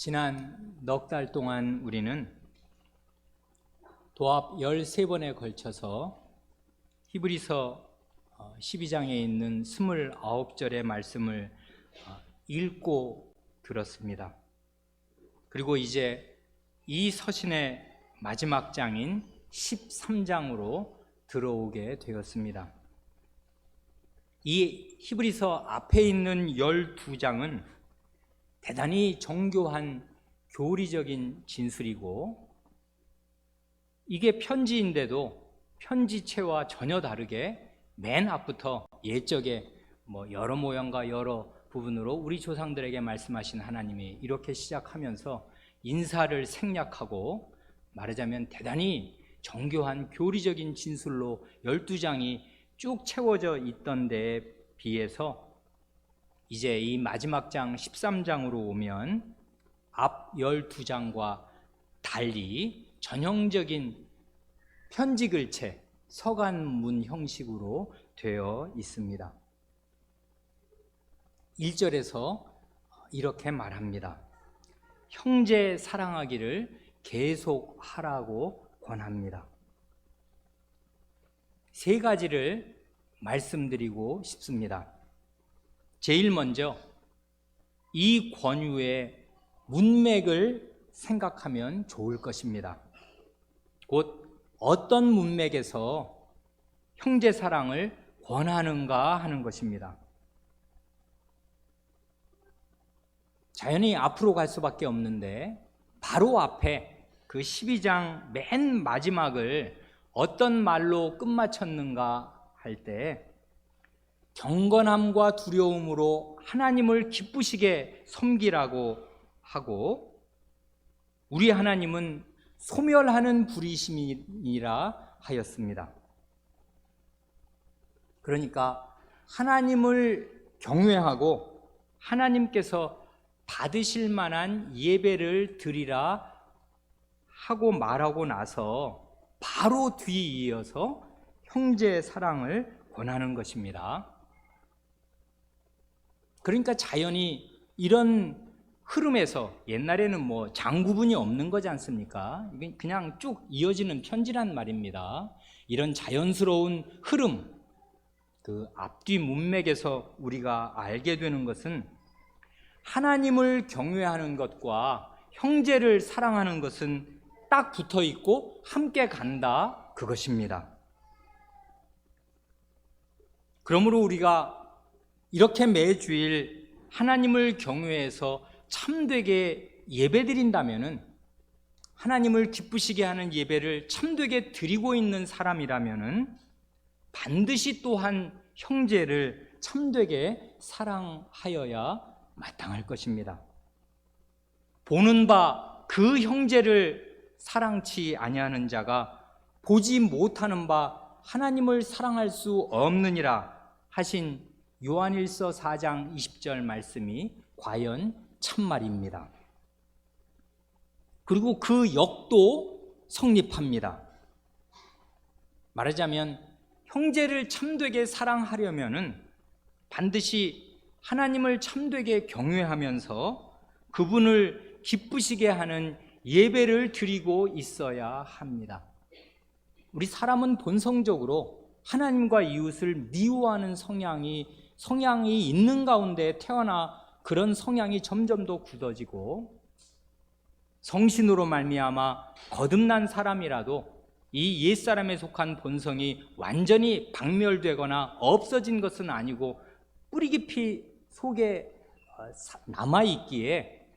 지난 넉 달 동안 우리는 도합 13번에 걸쳐서 히브리서 12장에 있는 29절의 말씀을 읽고 들었습니다. 그리고 이제 이 서신의 마지막 장인 13장으로 들어오게 되었습니다. 이 히브리서 앞에 있는 12장은 대단히 정교한 교리적인 진술이고, 이게 편지인데도 편지체와 전혀 다르게 맨 앞부터 옛적에 여러 모양과 여러 부분으로 우리 조상들에게 말씀하신 하나님이 이렇게 시작하면서 인사를 생략하고, 말하자면 대단히 정교한 교리적인 진술로 12장이 쭉 채워져 있던 데에 비해서 이제 이 마지막 장 13장으로 오면 앞 12장과 달리 전형적인 편지 글체, 서간문 형식으로 되어 있습니다. 1절에서 이렇게 말합니다. 형제 사랑하기를 계속하라고 권합니다. 세 가지를 말씀드리고 싶습니다. 제일 먼저 이 권유의 문맥을 생각하면 좋을 것입니다. 곧 어떤 문맥에서 형제 사랑을 권하는가 하는 것입니다. 자연히 앞으로 갈 수밖에 없는데 바로 앞에 그 12장 맨 마지막을 어떤 말로 끝마쳤는가 할 때, 경건함과 두려움으로 하나님을 기쁘시게 섬기라고 하고, 우리 하나님은 소멸하는 불이심이라 하였습니다. 그러니까 하나님을 경외하고 하나님께서 받으실 만한 예배를 드리라 하고 말하고 나서 바로 뒤이어서 형제 사랑을 권하는 것입니다. 그러니까 자연히 이런 흐름에서, 옛날에는 장구분이 없는 거지 않습니까? 이게 그냥 쭉 이어지는 편지란 말입니다. 이런 자연스러운 흐름, 그 앞뒤 문맥에서 우리가 알게 되는 것은 하나님을 경외하는 것과 형제를 사랑하는 것은 딱 붙어 있고 함께 간다, 그것입니다. 그러므로 우리가 이렇게 매주일 하나님을 경외해서 참되게 예배드린다면은, 하나님을 기쁘시게 하는 예배를 참되게 드리고 있는 사람이라면은 반드시 또한 형제를 참되게 사랑하여야 마땅할 것입니다. 보는 바 그 형제를 사랑치 아니하는 자가 보지 못하는 바 하나님을 사랑할 수 없느니라 하신 요한일서 4장 20절 말씀이 과연 참말입니다. 그리고 그 역도 성립합니다. 말하자면 형제를 참되게 사랑하려면은 반드시 하나님을 참되게 경외하면서 그분을 기쁘시게 하는 예배를 드리고 있어야 합니다. 우리 사람은 본성적으로 하나님과 이웃을 미워하는 성향이 있는 가운데 태어나 그런 성향이 점점 더 굳어지고, 성신으로 말미암아 거듭난 사람이라도 이 옛사람에 속한 본성이 완전히 박멸되거나 없어진 것은 아니고 뿌리 깊이 속에 남아있기에,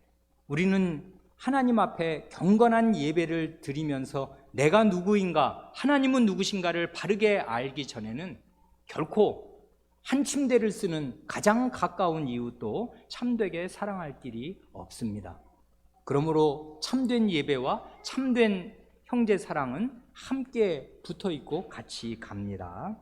우리는 하나님 앞에 경건한 예배를 드리면서 내가 누구인가, 하나님은 누구신가를 바르게 알기 전에는 결코 한 침대를 쓰는 가장 가까운 이웃도 참되게 사랑할 길이 없습니다. 그러므로 참된 예배와 참된 형제 사랑은 함께 붙어 있고 같이 갑니다.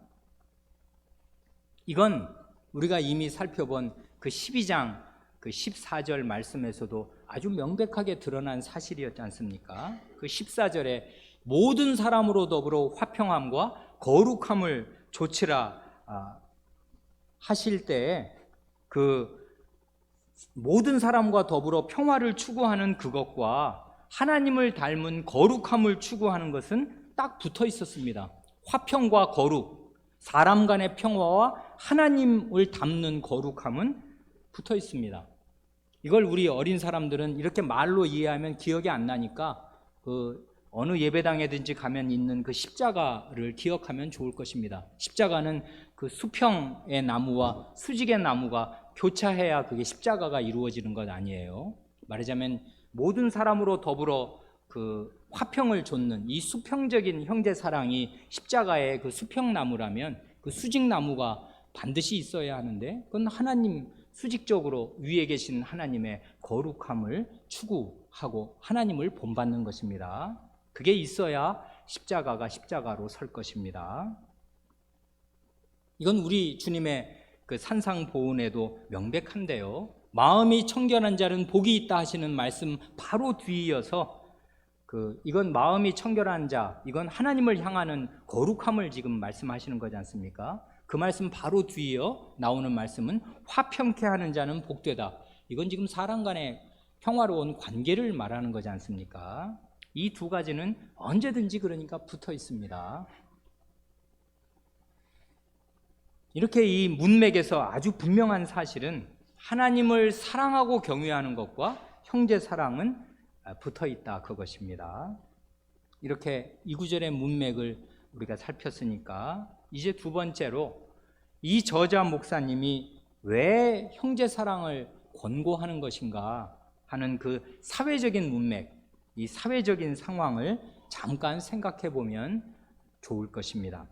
이건 우리가 이미 살펴본 그 12장 그 14절 말씀에서도 아주 명백하게 드러난 사실이었지 않습니까? 그 14절에 모든 사람으로 더불어 화평함과 거룩함을 조치라 하실 때, 그 모든 사람과 더불어 평화를 추구하는 그것과 하나님을 닮은 거룩함을 추구하는 것은 딱 붙어 있었습니다. 화평과 거룩, 사람 간의 평화와 하나님을 닮는 거룩함은 붙어 있습니다. 이걸 우리 어린 사람들은 이렇게 말로 이해하면 기억이 안 나니까 어느 예배당에든지 가면 있는 그 십자가를 기억하면 좋을 것입니다. 십자가는 그 수평의 나무와 수직의 나무가 교차해야 그게 십자가가 이루어지는 것 아니에요. 말하자면 모든 사람으로 더불어 그 화평을 좇는 이 수평적인 형제 사랑이 십자가의 그 수평나무라면 그 수직나무가 반드시 있어야 하는데 그건 하나님, 수직적으로 위에 계신 하나님의 거룩함을 추구하고 하나님을 본받는 것입니다. 그게 있어야 십자가가 십자가로 설 것입니다. 이건 우리 주님의 그 산상보훈에도 명백한데요. 마음이 청결한 자는 복이 있다 하시는 말씀 바로 뒤이어서 이건 마음이 청결한 자, 이건 하나님을 향하는 거룩함을 지금 말씀하시는 거지 않습니까? 그 말씀 바로 뒤이어 나오는 말씀은 화평케 하는 자는 복되다. 이건 지금 사람 간의 평화로운 관계를 말하는 거지 않습니까? 이 두 가지는 언제든지 그러니까 붙어 있습니다. 이렇게 이 문맥에서 아주 분명한 사실은 하나님을 사랑하고 경외하는 것과 형제 사랑은 붙어 있다, 그것입니다. 이렇게 이 구절의 문맥을 우리가 살폈으니까 이제 두 번째로 이 저자 목사님이 왜 형제 사랑을 권고하는 것인가 하는 그 사회적인 문맥, 이 사회적인 상황을 잠깐 생각해 보면 좋을 것입니다.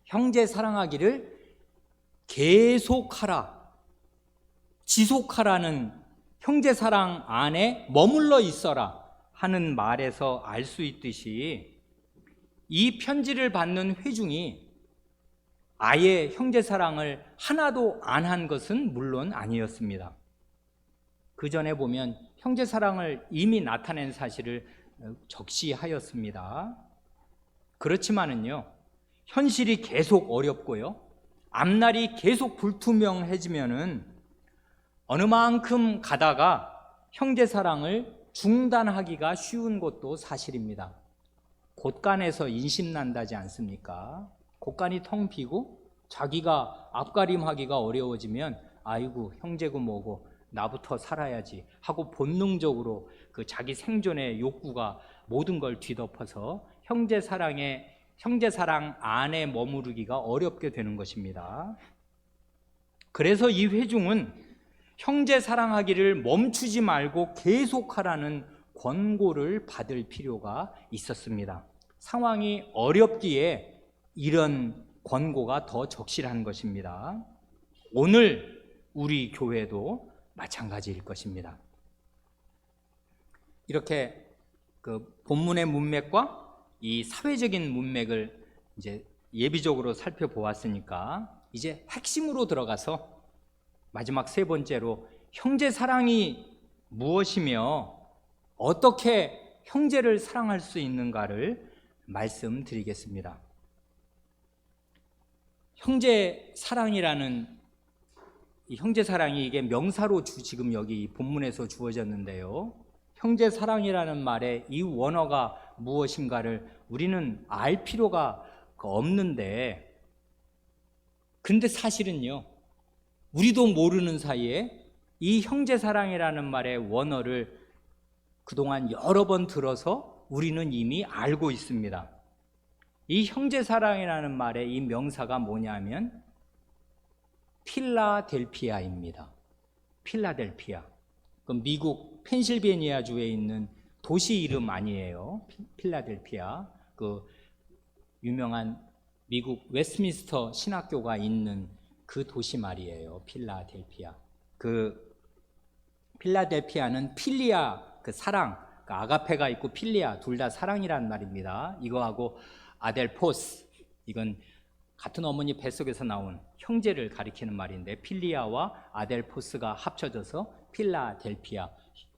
형제 사랑하기를 계속하라, 지속하라는 형제 사랑 안에 머물러 있어라 하는 말에서 알 수 있듯이 이 편지를 받는 회중이 아예 형제 사랑을 하나도 안 한 것은 물론 아니었습니다. 그 전에 보면 형제 사랑을 이미 나타낸 사실을 적시하였습니다. 그렇지만은요, 현실이 계속 어렵고요, 앞날이 계속 불투명해지면은 어느 만큼 가다가 형제 사랑을 중단하기가 쉬운 것도 사실입니다. 곳간에서 인심난다지 않습니까? 곳간이 텅 비고 자기가 앞가림하기가 어려워지면 아이고 형제고 뭐고 나부터 살아야지 하고 본능적으로 그 자기 생존의 욕구가 모든 걸 뒤덮어서 형제 사랑 안에 머무르기가 어렵게 되는 것입니다. 그래서 이 회중은 형제 사랑하기를 멈추지 말고 계속하라는 권고를 받을 필요가 있었습니다. 상황이 어렵기에 이런 권고가 더 적실한 것입니다. 오늘 우리 교회도 마찬가지일 것입니다. 이렇게 그 본문의 문맥과 이 사회적인 문맥을 이제 예비적으로 살펴보았으니까 이제 핵심으로 들어가서 마지막 세 번째로 형제 사랑이 무엇이며 어떻게 형제를 사랑할 수 있는가를 말씀드리겠습니다. 형제 사랑이라는 이 형제 사랑이 이게 명사로 지금 여기 본문에서 주어졌는데요. 형제 사랑이라는 말의 이 원어가 무엇인가를 우리는 알 필요가 없는데, 근데 사실은요, 우리도 모르는 사이에 이 형제 사랑이라는 말의 원어를 그동안 여러 번 들어서 우리는 이미 알고 있습니다. 이 형제 사랑이라는 말의 이 명사가 뭐냐면 필라델피아입니다. 필라델피아. 그 미국 펜실베니아주에 있는 도시 이름 아니에요. 필라델피아. 그 유명한 미국 웨스트민스터 신학교가 있는 그 도시 말이에요. 필라델피아. 그 필라델피아는 필리아, 그 사랑, 그 아가페가 있고 필리아 둘 다 사랑이란 말입니다. 이거하고 아델포스, 이건 같은 어머니 뱃속에서 나온 형제를 가리키는 말인데 필리아와 아델포스가 합쳐져서 필라델피아,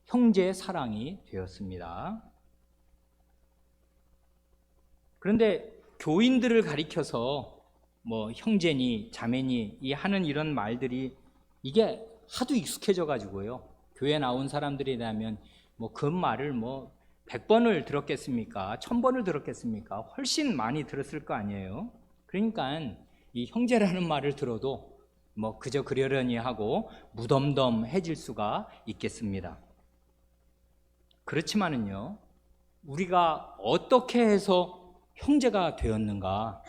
형제의 사랑이 되었습니다. 그런데 교인들을 가리켜서 뭐 형제니 자매니 이 하는 이런 말들이 이게 하도 익숙해져 가지고요. 교회 나온 사람들이라면 뭐 그 말을 뭐 100번을 들었겠습니까? 1000번을 들었겠습니까? 훨씬 많이 들었을 거 아니에요. 그러니까 이 형제라는 말을 들어도 뭐 그저 그러려니 하고 무덤덤해질 수가 있겠습니다. 그렇지만은요, 우리가 어떻게 해서 형제가 되었는가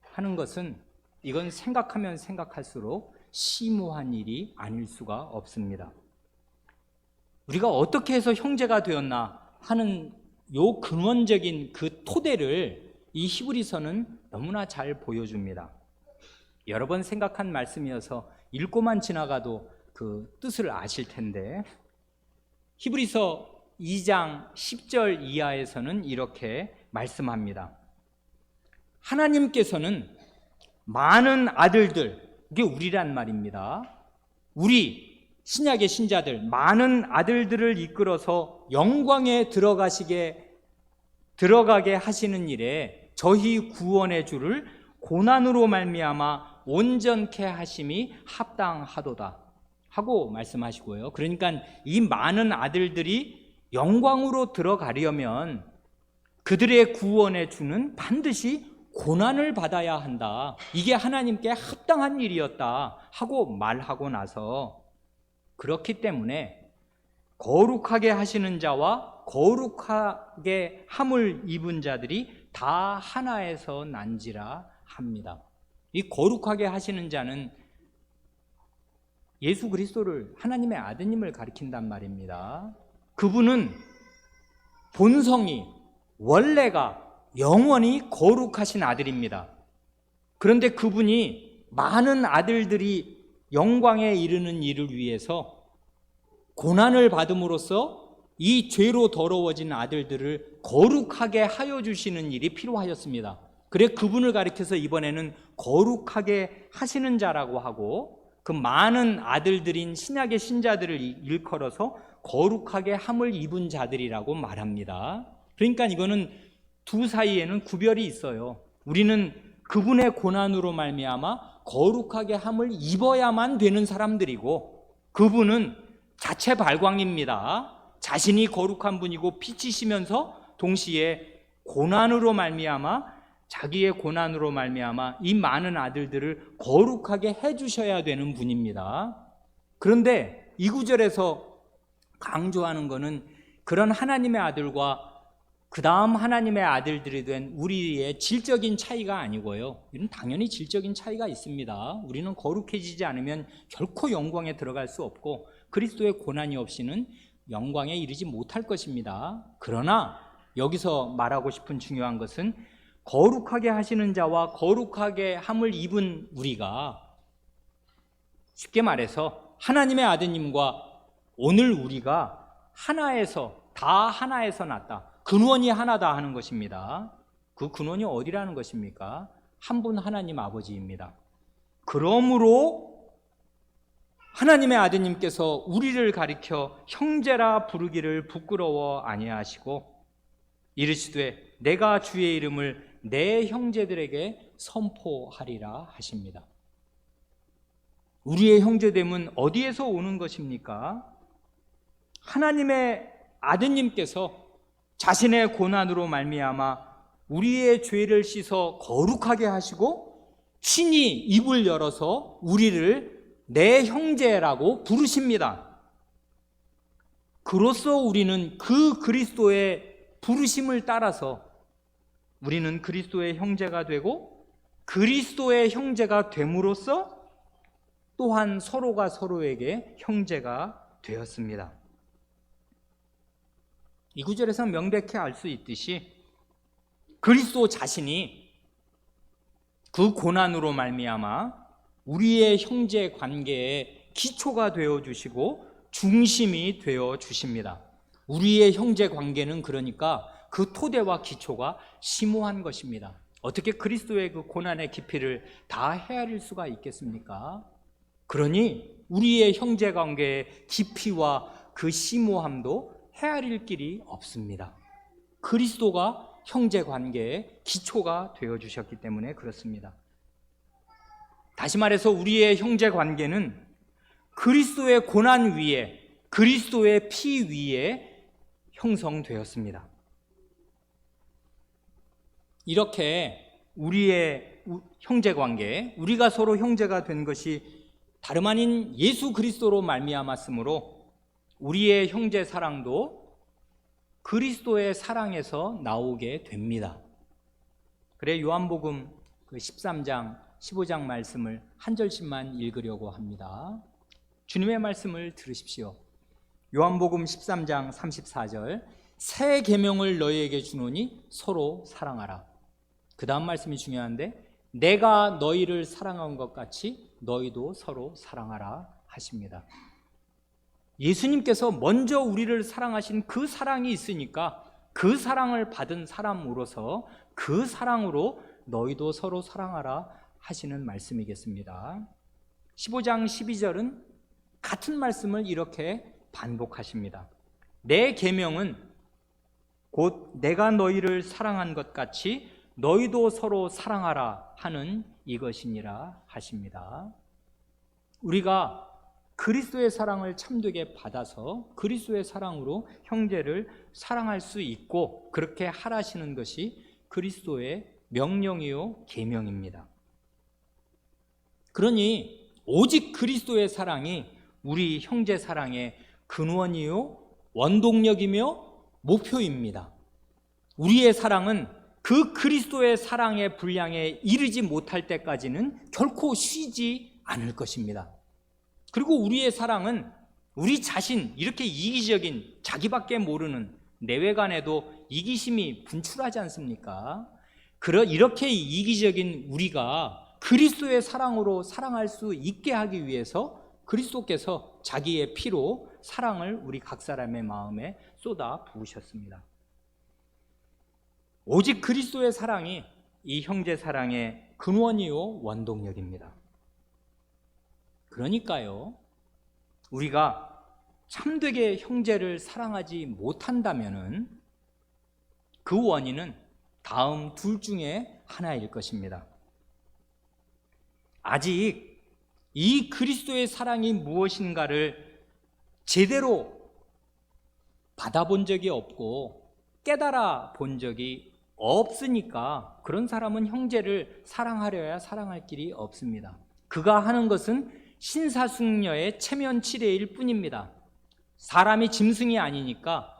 하는 것은 이건 생각하면 생각할수록 심오한 일이 아닐 수가 없습니다. 우리가 어떻게 해서 형제가 되었나 하는 요 근원적인 그 토대를 이 히브리서는 너무나 잘 보여줍니다. 여러 번 생각한 말씀이어서 읽고만 지나가도 그 뜻을 아실 텐데, 히브리서 2장 10절 이하에서는 이렇게 말씀합니다. 하나님께서는 많은 아들들, 이게 우리란 말입니다. 우리 신약의 신자들, 많은 아들들을 이끌어서 영광에 들어가게 하시는 일에 저희 구원의 주를 고난으로 말미암아 온전케 하심이 합당하도다 하고 말씀하시고요. 그러니까 이 많은 아들들이 영광으로 들어가려면 그들의 구원의 주는 반드시 고난을 받아야 한다. 이게 하나님께 합당한 일이었다 하고 말하고 나서, 그렇기 때문에 거룩하게 하시는 자와 거룩하게 함을 입은 자들이 다 하나에서 난지라 합니다. 이 거룩하게 하시는 자는 예수 그리스도를, 하나님의 아드님을 가리킨단 말입니다. 그분은 본성이, 원래가 영원히 거룩하신 아들입니다. 그런데 그분이 많은 아들들이 영광에 이르는 일을 위해서 고난을 받음으로써 이 죄로 더러워진 아들들을 거룩하게 하여 주시는 일이 필요하였습니다. 그래 그분을 가리켜서 이번에는 거룩하게 하시는 자라고 하고, 그 많은 아들들인 신약의 신자들을 일컬어서 거룩하게 함을 입은 자들이라고 말합니다. 그러니까 이거는 두 사이에는 구별이 있어요. 우리는 그분의 고난으로 말미암아 거룩하게 함을 입어야만 되는 사람들이고, 그분은 자체 발광입니다. 자신이 거룩한 분이고 빛이시면서 동시에 고난으로 말미암아, 자기의 고난으로 말미암아 이 많은 아들들을 거룩하게 해주셔야 되는 분입니다. 그런데 이 구절에서 강조하는 것은 그런 하나님의 아들과 그 다음 하나님의 아들들이 된 우리의 질적인 차이가 아니고요. 이는 당연히 질적인 차이가 있습니다. 우리는 거룩해지지 않으면 결코 영광에 들어갈 수 없고 그리스도의 고난이 없이는 영광에 이르지 못할 것입니다. 그러나 여기서 말하고 싶은 중요한 것은 거룩하게 하시는 자와 거룩하게 함을 입은 우리가, 쉽게 말해서 하나님의 아드님과 오늘 우리가 하나에서, 다 하나에서 났다, 근원이 하나다 하는 것입니다. 그 근원이 어디라는 것입니까? 한 분 하나님 아버지입니다. 그러므로 하나님의 아드님께서 우리를 가리켜 형제라 부르기를 부끄러워 아니하시고 이르시되 내가 주의 이름을 내 형제들에게 선포하리라 하십니다. 우리의 형제됨은 어디에서 오는 것입니까? 하나님의 아드님께서 자신의 고난으로 말미암아 우리의 죄를 씻어 거룩하게 하시고 친히 입을 열어서 우리를 내 형제라고 부르십니다. 그로써 우리는 그 그리스도의 부르심을 따라서 우리는 그리스도의 형제가 되고, 그리스도의 형제가 됨으로써 또한 서로가 서로에게 형제가 되었습니다. 이 구절에서 명백히 알 수 있듯이 그리스도 자신이 그 고난으로 말미암아 우리의 형제 관계의 기초가 되어 주시고 중심이 되어 주십니다. 우리의 형제 관계는 그러니까 그 토대와 기초가 심오한 것입니다. 어떻게 그리스도의 그 고난의 깊이를 다 헤아릴 수가 있겠습니까? 그러니 우리의 형제 관계의 깊이와 그 심오함도 헤아릴 길이 없습니다. 그리스도가 형제 관계의 기초가 되어 주셨기 때문에 그렇습니다. 다시 말해서 우리의 형제 관계는 그리스도의 고난 위에, 그리스도의 피 위에 형성되었습니다. 이렇게 우리의 형제관계, 우리가 서로 형제가 된 것이 다름 아닌 예수 그리스도로 말미암았으므로 우리의 형제 사랑도 그리스도의 사랑에서 나오게 됩니다. 그래 요한복음 13장 15장 말씀을 한 절씩만 읽으려고 합니다. 주님의 말씀을 들으십시오. 요한복음 13장 34절, 새 계명을 너희에게 주노니 서로 사랑하라. 그 다음 말씀이 중요한데, 내가 너희를 사랑한 것 같이 너희도 서로 사랑하라 하십니다. 예수님께서 먼저 우리를 사랑하신 그 사랑이 있으니까 그 사랑을 받은 사람으로서 그 사랑으로 너희도 서로 사랑하라 하시는 말씀이겠습니다. 15장 12절은 같은 말씀을 이렇게 반복하십니다. 내 계명은 곧 내가 너희를 사랑한 것 같이 너희도 서로 사랑하라 하는 이것이니라 하십니다. 우리가 그리스도의 사랑을 참되게 받아서 그리스도의 사랑으로 형제를 사랑할 수 있고 그렇게 하라시는 것이 그리스도의 명령이요 계명입니다. 그러니 오직 그리스도의 사랑이 우리 형제 사랑의 근원이요 원동력이며 목표입니다. 우리의 사랑은 그 그리스도의 사랑의 분량에 이르지 못할 때까지는 결코 쉬지 않을 것입니다. 그리고 우리의 사랑은 우리 자신, 이렇게 이기적인 자기밖에 모르는 내외간에도 이기심이 분출하지 않습니까? 이렇게 이기적인 우리가 그리스도의 사랑으로 사랑할 수 있게 하기 위해서 그리스도께서 자기의 피로 사랑을 우리 각 사람의 마음에 쏟아 부으셨습니다. 오직 그리스도의 사랑이 이 형제 사랑의 근원이요 원동력입니다. 그러니까요, 우리가 참되게 형제를 사랑하지 못한다면은 그 원인은 다음 둘 중에 하나일 것입니다. 아직 이 그리스도의 사랑이 무엇인가를 제대로 받아본 적이 없고 깨달아 본 적이 없으니까 그런 사람은 형제를 사랑하려야 사랑할 길이 없습니다. 그가 하는 것은 신사숙녀의 체면치레일 뿐입니다. 사람이 짐승이 아니니까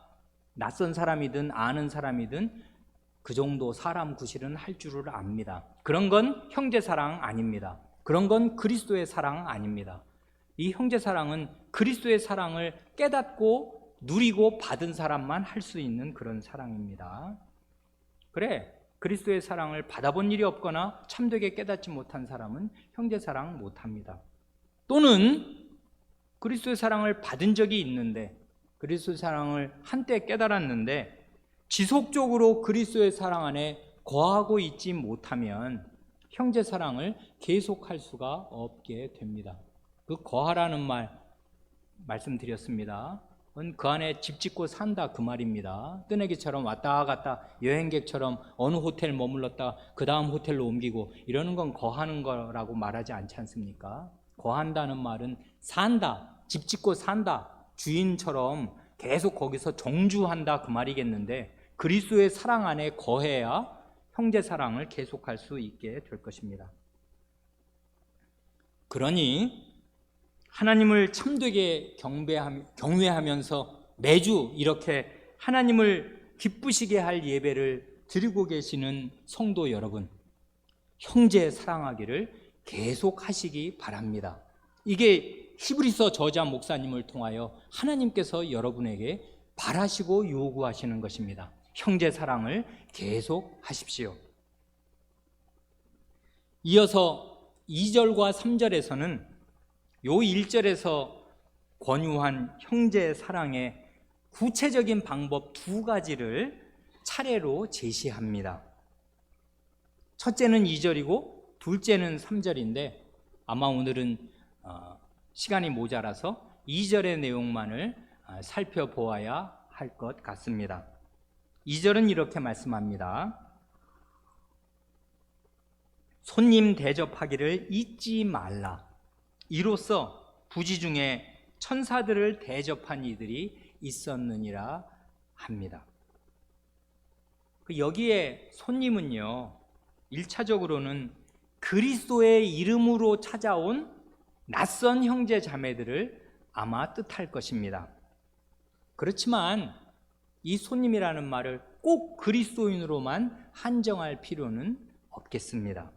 낯선 사람이든 아는 사람이든 그 정도 사람 구실은 할 줄을 압니다. 그런 건 형제 사랑 아닙니다. 그런 건 그리스도의 사랑 아닙니다. 이 형제 사랑은 그리스도의 사랑을 깨닫고 누리고 받은 사람만 할 수 있는 그런 사랑입니다. 그래, 그리스도의 사랑을 받아본 일이 없거나 참되게 깨닫지 못한 사람은 형제 사랑 못합니다. 또는 그리스도의 사랑을 받은 적이 있는데 그리스도의 사랑을 한때 깨달았는데 지속적으로 그리스도의 사랑 안에 거하고 있지 못하면 형제 사랑을 계속할 수가 없게 됩니다. 그 거하라는 말씀드렸습니다. 그 안에 집 짓고 산다 그 말입니다. 뜨내기처럼 왔다 갔다 여행객처럼 어느 호텔 머물렀다 그 다음 호텔로 옮기고 이러는 건 거하는 거라고 말하지 않지 않습니까? 거한다는 말은 산다, 집 짓고 산다, 주인처럼 계속 거기서 정주한다 그 말이겠는데 그리스도의 사랑 안에 거해야 형제 사랑을 계속할 수 있게 될 것입니다. 그러니 하나님을 참되게 경외하면서 매주 이렇게 하나님을 기쁘시게 할 예배를 드리고 계시는 성도 여러분, 형제 사랑하기를 계속하시기 바랍니다. 이게 히브리서 저자 목사님을 통하여 하나님께서 여러분에게 바라시고 요구하시는 것입니다. 형제 사랑을 계속하십시오. 이어서 2절과 3절에서는 요 1절에서 권유한 형제 사랑의 구체적인 방법 두 가지를 차례로 제시합니다. 첫째는 2절이고 둘째는 3절인데 아마 오늘은 시간이 모자라서 2절의 내용만을 살펴보아야 할 것 같습니다. 2절은 이렇게 말씀합니다. 손님 대접하기를 잊지 말라. 이로써 부지 중에 천사들을 대접한 이들이 있었느니라 합니다. 여기에 손님은요, 1차적으로는 그리스도의 이름으로 찾아온 낯선 형제 자매들을 아마 뜻할 것입니다. 그렇지만 이 손님이라는 말을 꼭 그리스도인으로만 한정할 필요는 없겠습니다.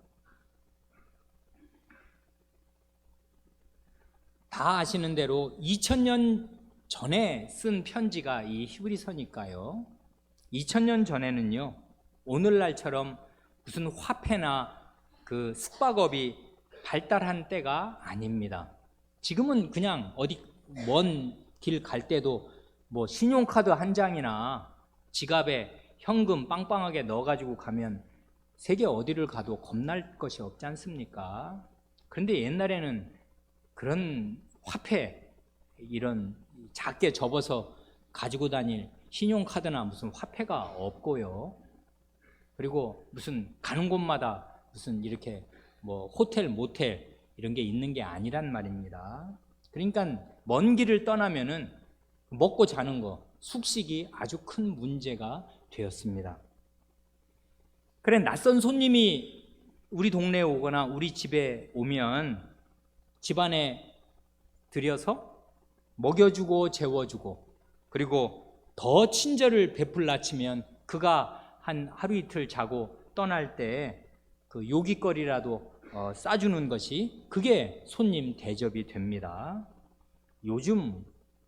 다 아시는 대로 2000년 전에 쓴 편지가 이 히브리서니까요. 2000년 전에는요, 오늘날처럼 무슨 화폐나 그 숙박업이 발달한 때가 아닙니다. 지금은 그냥 어디 먼 길 갈 때도 뭐 신용카드 한 장이나 지갑에 현금 빵빵하게 넣어가지고 가면 세계 어디를 가도 겁날 것이 없지 않습니까? 그런데 옛날에는 그런 화폐, 이런 작게 접어서 가지고 다닐 신용카드나 무슨 화폐가 없고요. 그리고 무슨 가는 곳마다 무슨 이렇게 뭐 호텔, 모텔 이런 게 있는 게 아니란 말입니다. 그러니까 먼 길을 떠나면은 먹고 자는 거, 숙식이 아주 큰 문제가 되었습니다. 그래, 낯선 손님이 우리 동네에 오거나 우리 집에 오면 집안에 들여서 먹여주고 재워주고, 그리고 더 친절을 베풀라 치면 그가 한 하루 이틀 자고 떠날 때 그 요깃거리라도 싸주는 것이, 그게 손님 대접이 됩니다. 요즘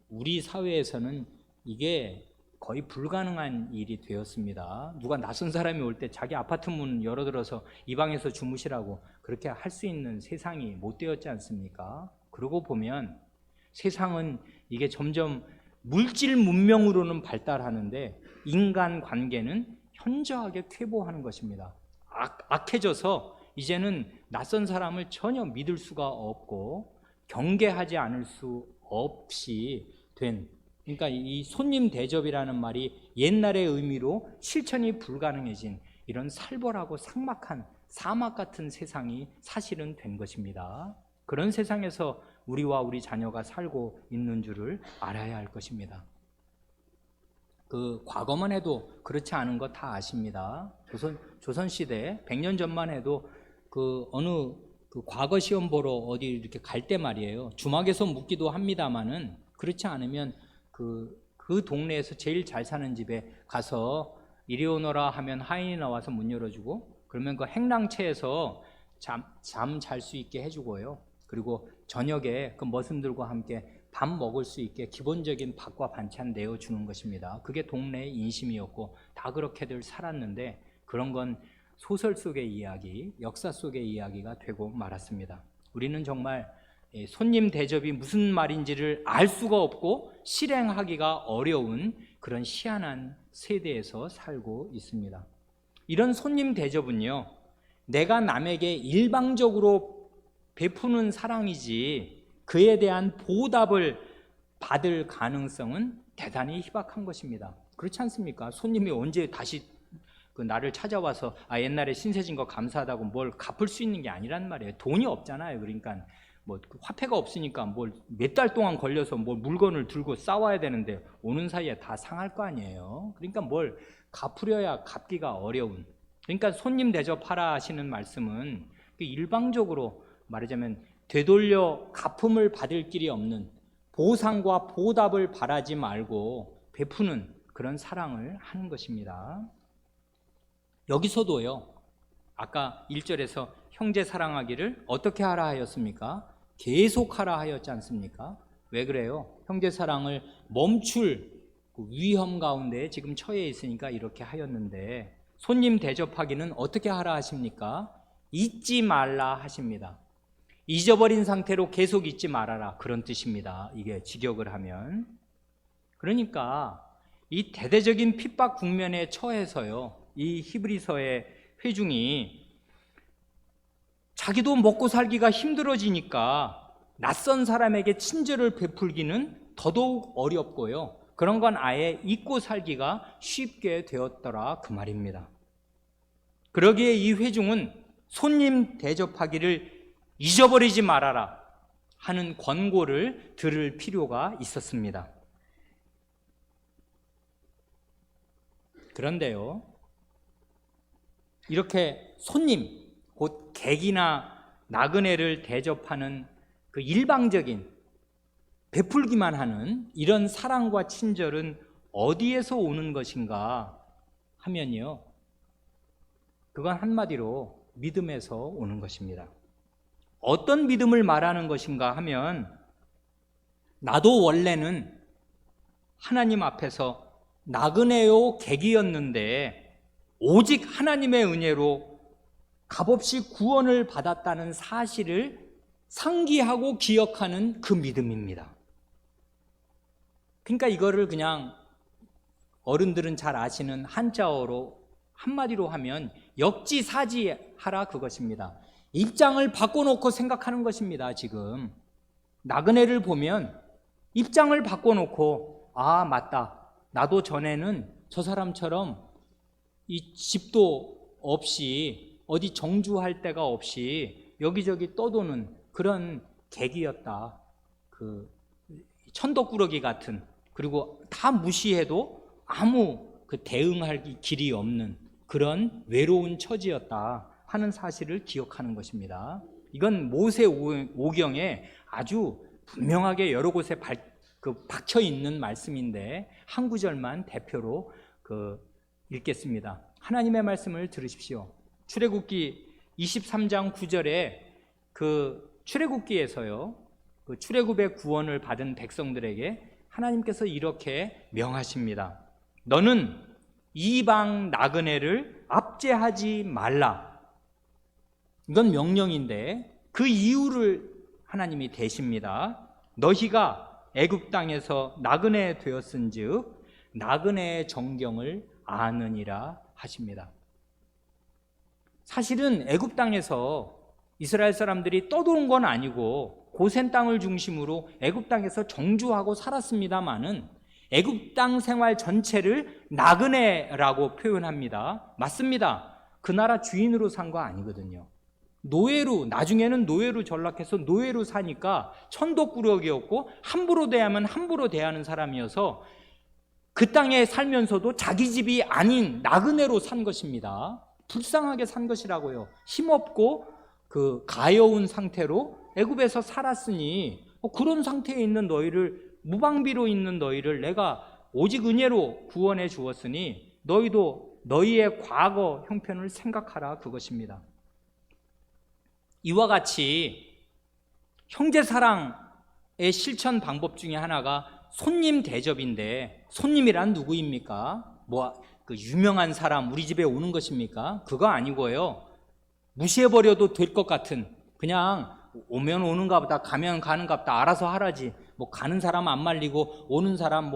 우리 사회에서는 이게 거의 불가능한 일이 되었습니다. 누가 낯선 사람이 올 때 자기 아파트 문 열어들어서 이 방에서 주무시라고 그렇게 할 수 있는 세상이 못 되었지 않습니까? 그러고 보면 세상은 이게 점점 물질 문명으로는 발달하는데 인간 관계는 현저하게 퇴보하는 것입니다. 악해져서 이제는 낯선 사람을 전혀 믿을 수가 없고 경계하지 않을 수 없이 된, 그러니까 이 손님 대접이라는 말이 옛날의 의미로 실천이 불가능해진 이런 살벌하고 삭막한 사막 같은 세상이 사실은 된 것입니다. 그런 세상에서 우리와 우리 자녀가 살고 있는 줄을 알아야 할 것입니다. 그 과거만 해도 그렇지 않은 거 다 아십니다. 조선시대 100년 전만 해도 그 어느 그 과거 시험 보러 어디 이렇게 갈 때 말이에요. 주막에서 묵기도 합니다만은 그렇지 않으면 그 동네에서 제일 잘 사는 집에 가서 이리 오너라 하면 하인이 나와서 문 열어주고, 그러면 그 행랑채에서 잠 잘 수 있게 해주고요. 그리고 저녁에 그 머슴들과 함께 밥 먹을 수 있게 기본적인 밥과 반찬 내어주는 것입니다. 그게 동네의 인심이었고 다 그렇게들 살았는데, 그런 건 소설 속의 이야기, 역사 속의 이야기가 되고 말았습니다. 우리는 정말 손님 대접이 무슨 말인지를 알 수가 없고 실행하기가 어려운 그런 희한한 세대에서 살고 있습니다. 이런 손님 대접은요, 내가 남에게 일방적으로 베푸는 사랑이지 그에 대한 보답을 받을 가능성은 대단히 희박한 것입니다. 그렇지 않습니까? 손님이 언제 다시 그 나를 찾아와서 옛날에 신세진 거 감사하다고 뭘 갚을 수 있는 게 아니란 말이에요. 돈이 없잖아요. 그러니까 뭐 화폐가 없으니까 뭘 몇 달 동안 걸려서 뭘 물건을 들고 싸워야 되는데 오는 사이에 다 상할 거 아니에요. 그러니까 뭘 갚으려야 갚기가 어려운, 그러니까 손님 대접하라 하시는 말씀은 일방적으로 말하자면 되돌려 갚음을 받을 길이 없는, 보상과 보답을 바라지 말고 베푸는 그런 사랑을 하는 것입니다. 여기서도요, 아까 1절에서 형제 사랑하기를 어떻게 하라 하였습니까? 계속하라 하였지 않습니까? 왜 그래요? 형제 사랑을 멈출 위험 가운데 지금 처해 있으니까 이렇게 하였는데, 손님 대접하기는 어떻게 하라 하십니까? 잊지 말라 하십니다. 잊어버린 상태로 계속 잊지 말아라, 그런 뜻입니다. 이게 직역을 하면. 그러니까 이 대대적인 핍박 국면에 처해서요, 이 히브리서의 회중이 자기도 먹고 살기가 힘들어지니까 낯선 사람에게 친절을 베풀기는 더더욱 어렵고요, 그런 건 아예 잊고 살기가 쉽게 되었더라, 그 말입니다. 그러기에 이 회중은 손님 대접하기를 잊어버리지 말아라, 하는 권고를 들을 필요가 있었습니다. 그런데요, 이렇게 손님, 곧 객이나 나그네를 대접하는 그 일방적인 베풀기만 하는 이런 사랑과 친절은 어디에서 오는 것인가 하면요, 그건 한마디로 믿음에서 오는 것입니다. 어떤 믿음을 말하는 것인가 하면, 나도 원래는 하나님 앞에서 나그네요 객이었는데 오직 하나님의 은혜로 값없이 구원을 받았다는 사실을 상기하고 기억하는 그 믿음입니다. 그러니까 이거를 그냥 어른들은 잘 아시는 한자어로 한마디로 하면 역지사지하라 그것입니다. 입장을 바꿔놓고 생각하는 것입니다. 지금 나그네를 보면 입장을 바꿔놓고, 아 맞다, 나도 전에는 저 사람처럼 이 집도 없이 어디 정주할 데가 없이 여기저기 떠도는 그런 객이었다. 그 천덕꾸러기 같은, 그리고 다 무시해도 아무 그 대응할 길이 없는 그런 외로운 처지였다 하는 사실을 기억하는 것입니다. 이건 모세오경에 아주 분명하게 여러 곳에 박혀 있는 말씀인데 한 구절만 대표로 읽겠습니다. 하나님의 말씀을 들으십시오. 출애굽기 23장 9절에 출애굽기에서요, 그 출애굽의 구원을 받은 백성들에게 하나님께서 이렇게 명하십니다. 너는 이방 나그네를 압제하지 말라. 이건 명령인데 그 이유를 하나님이 대십니다. 너희가 애굽 땅에서 나그네 되었은즉 나그네의 정경을 아느니라 하십니다. 사실은 애굽 땅에서 이스라엘 사람들이 떠도는 건 아니고 고센 땅을 중심으로 애굽 땅에서 정주하고 살았습니다마는 애굽 땅 생활 전체를 나그네라고 표현합니다. 맞습니다. 그 나라 주인으로 산 거 아니거든요. 노예로, 나중에는 노예로 전락해서 노예로 사니까 천덕꾸러기였고 함부로 대하면 함부로 대하는 사람이어서 그 땅에 살면서도 자기 집이 아닌 나그네로 산 것입니다. 불쌍하게 산 것이라고요. 힘없고 가여운 상태로 애굽에서 살았으니 그런 상태에 있는 너희를, 무방비로 있는 너희를 내가 오직 은혜로 구원해 주었으니 너희도 너희의 과거 형편을 생각하라 그것입니다. 이와 같이 형제사랑의 실천 방법 중에 하나가 손님 대접인데, 손님이란 누구입니까? 그 유명한 사람 우리 집에 오는 것입니까? 그거 아니고요, 무시해버려도 될 것 같은, 그냥 오면 오는가 보다, 가면 가는가 보다, 알아서 하라지, 가는 사람 안 말리고 오는 사람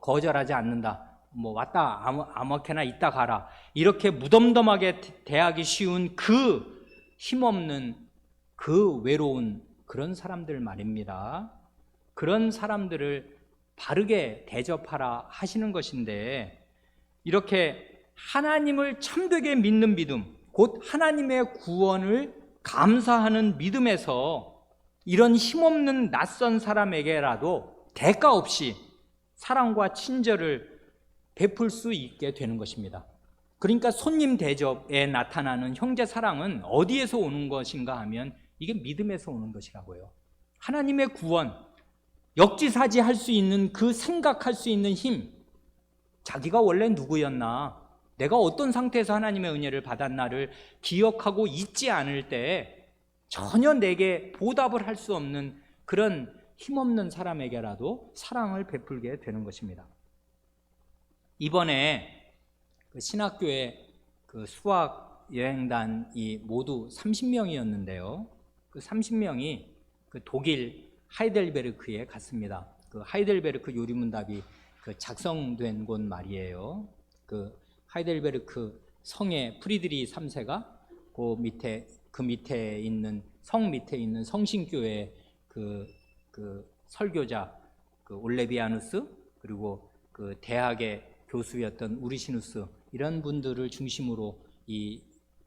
거절하지 않는다, 왔다 아무렇게나 있다 가라, 이렇게 무덤덤하게 대하기 쉬운 그 힘없는, 그 외로운 그런 사람들 말입니다. 그런 사람들을 바르게 대접하라 하시는 것인데, 이렇게 하나님을 참되게 믿는 믿음, 곧 하나님의 구원을 감사하는 믿음에서 이런 힘없는 낯선 사람에게라도 대가 없이 사랑과 친절을 베풀 수 있게 되는 것입니다. 그러니까 손님 대접에 나타나는 형제 사랑은 어디에서 오는 것인가 하면 이게 믿음에서 오는 것이라고요. 하나님의 구원, 역지사지할 수 있는 그 생각할 수 있는 힘, 자기가 원래 누구였나, 내가 어떤 상태에서 하나님의 은혜를 받았나를 기억하고 잊지 않을 때 전혀 내게 보답을 할 수 없는 그런 힘없는 사람에게라도 사랑을 베풀게 되는 것입니다. 이번에 신학교의 수학 여행단이 모두 30명이었는데요. 그 30명이 독일 하이델베르크에 갔습니다. 그 하이델베르크 요리문답이 작성된 곳 말이에요. 그 하이델베르크 성의 프리드리 3세가 그 밑에 있는 성 밑에 있는 성신교회 그 설교자 올레비아누스, 그리고 그 대학의 교수였던 우리시누스, 이런 분들을 중심으로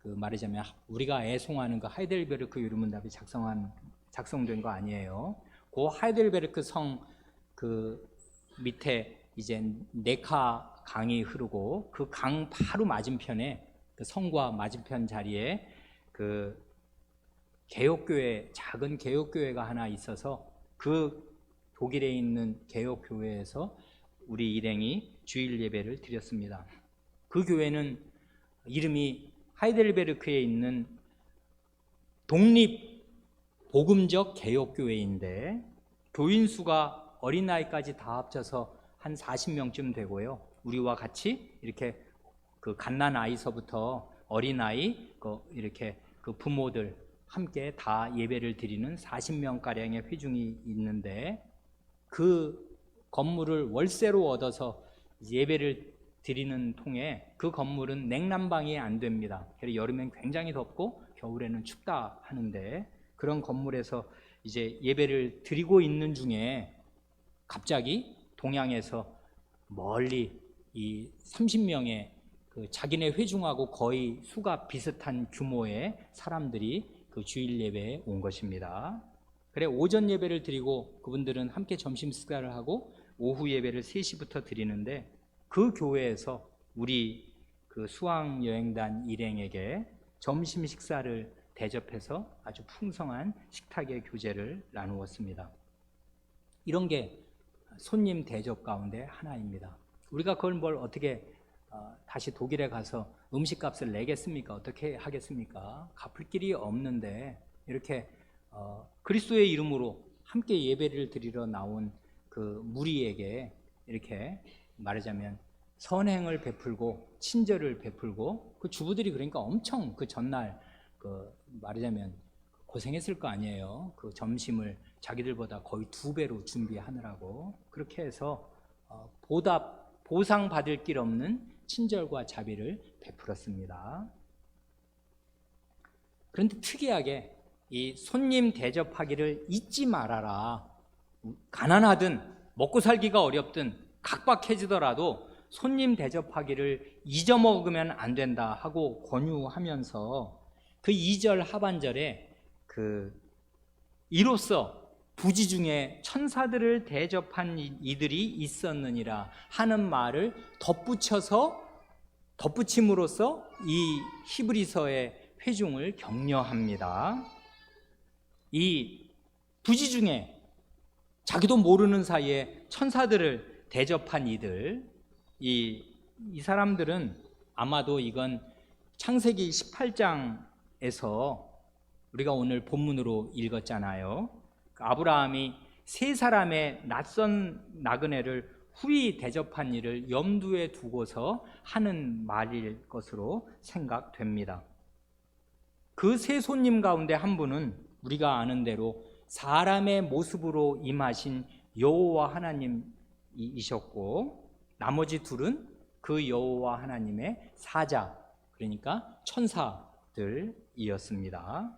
말하자면 우리가 애송하는 그 하이델베르크 요리문답이 작성한 작성된 거 아니에요. 그 하이델베르크 성 그 밑에 이제 네카 강이 흐르고 그 강 바로 맞은편에 그 성과 맞은편 자리에 그 개혁교회, 작은 개혁교회가 하나 있어서 그 독일에 있는 개혁교회에서 우리 일행이 주일 예배를 드렸습니다. 그 교회는 이름이 하이델베르크에 있는 독립 복음적 개혁교회인데 교인 수가 어린아이까지 다 합쳐서 한 40명쯤 되고요. 우리와 같이 이렇게 그 갓난아이서부터 어린아이 이렇게 그 부모들 함께 다 예배를 드리는 40명가량의 회중이 있는데 그 건물을 월세로 얻어서 예배를 드리는 통에 그 건물은 냉난방이 안 됩니다. 그래서 여름엔 굉장히 덥고 겨울에는 춥다 하는데 그런 건물에서 이제 예배를 드리고 있는 중에 갑자기 동양에서 멀리 이 30명의 그 자기네 회중하고 거의 수가 비슷한 규모의 사람들이 그 주일 예배에 온 것입니다. 그래 오전 예배를 드리고 그분들은 함께 점심 식사를 하고 오후 예배를 3시부터 드리는데 그 교회에서 우리 그 수학여행단 일행에게 점심 식사를 대접해서 아주 풍성한 식탁의 교제를 나누었습니다. 이런 게 손님 대접 가운데 하나입니다. 우리가 그걸 뭘 어떻게 다시 독일에 가서 음식값을 내겠습니까? 어떻게 하겠습니까? 갚을 길이 없는데 이렇게 그리스도의 이름으로 함께 예배를 드리러 나온 그 무리에게 이렇게 말하자면 선행을 베풀고 친절을 베풀고 그 주부들이 그러니까 엄청 그 전날 그 말하자면 고생했을 거 아니에요. 그 점심을 자기들보다 거의 2배로 준비하느라고 그렇게 해서 보상 받을 길 없는 친절과 자비를 베풀었습니다. 그런데 특이하게 이 손님 대접하기를 잊지 말아라. 가난하든 먹고 살기가 어렵든 각박해지더라도 손님 대접하기를 잊어먹으면 안 된다 하고 권유하면서 그 2절 하반절에 그 이로써 부지 중에 천사들을 대접한 이들이 있었느니라 하는 말을 덧붙임으로써 이 히브리서의 회중을 격려합니다. 이 부지 중에 자기도 모르는 사이에 천사들을 대접한 이들, 이 사람들은 아마도 이건 창세기 18장에서 우리가 오늘 본문으로 읽었잖아요. 아브라함이 3사람의 낯선 나그네를 후히 대접한 일을 염두에 두고서 하는 말일 것으로 생각됩니다. 그 3손님 가운데 한 분은 우리가 아는 대로 사람의 모습으로 임하신 여호와 하나님이셨고 나머지 둘은 그 여호와 하나님의 사자, 그러니까 천사들이었습니다.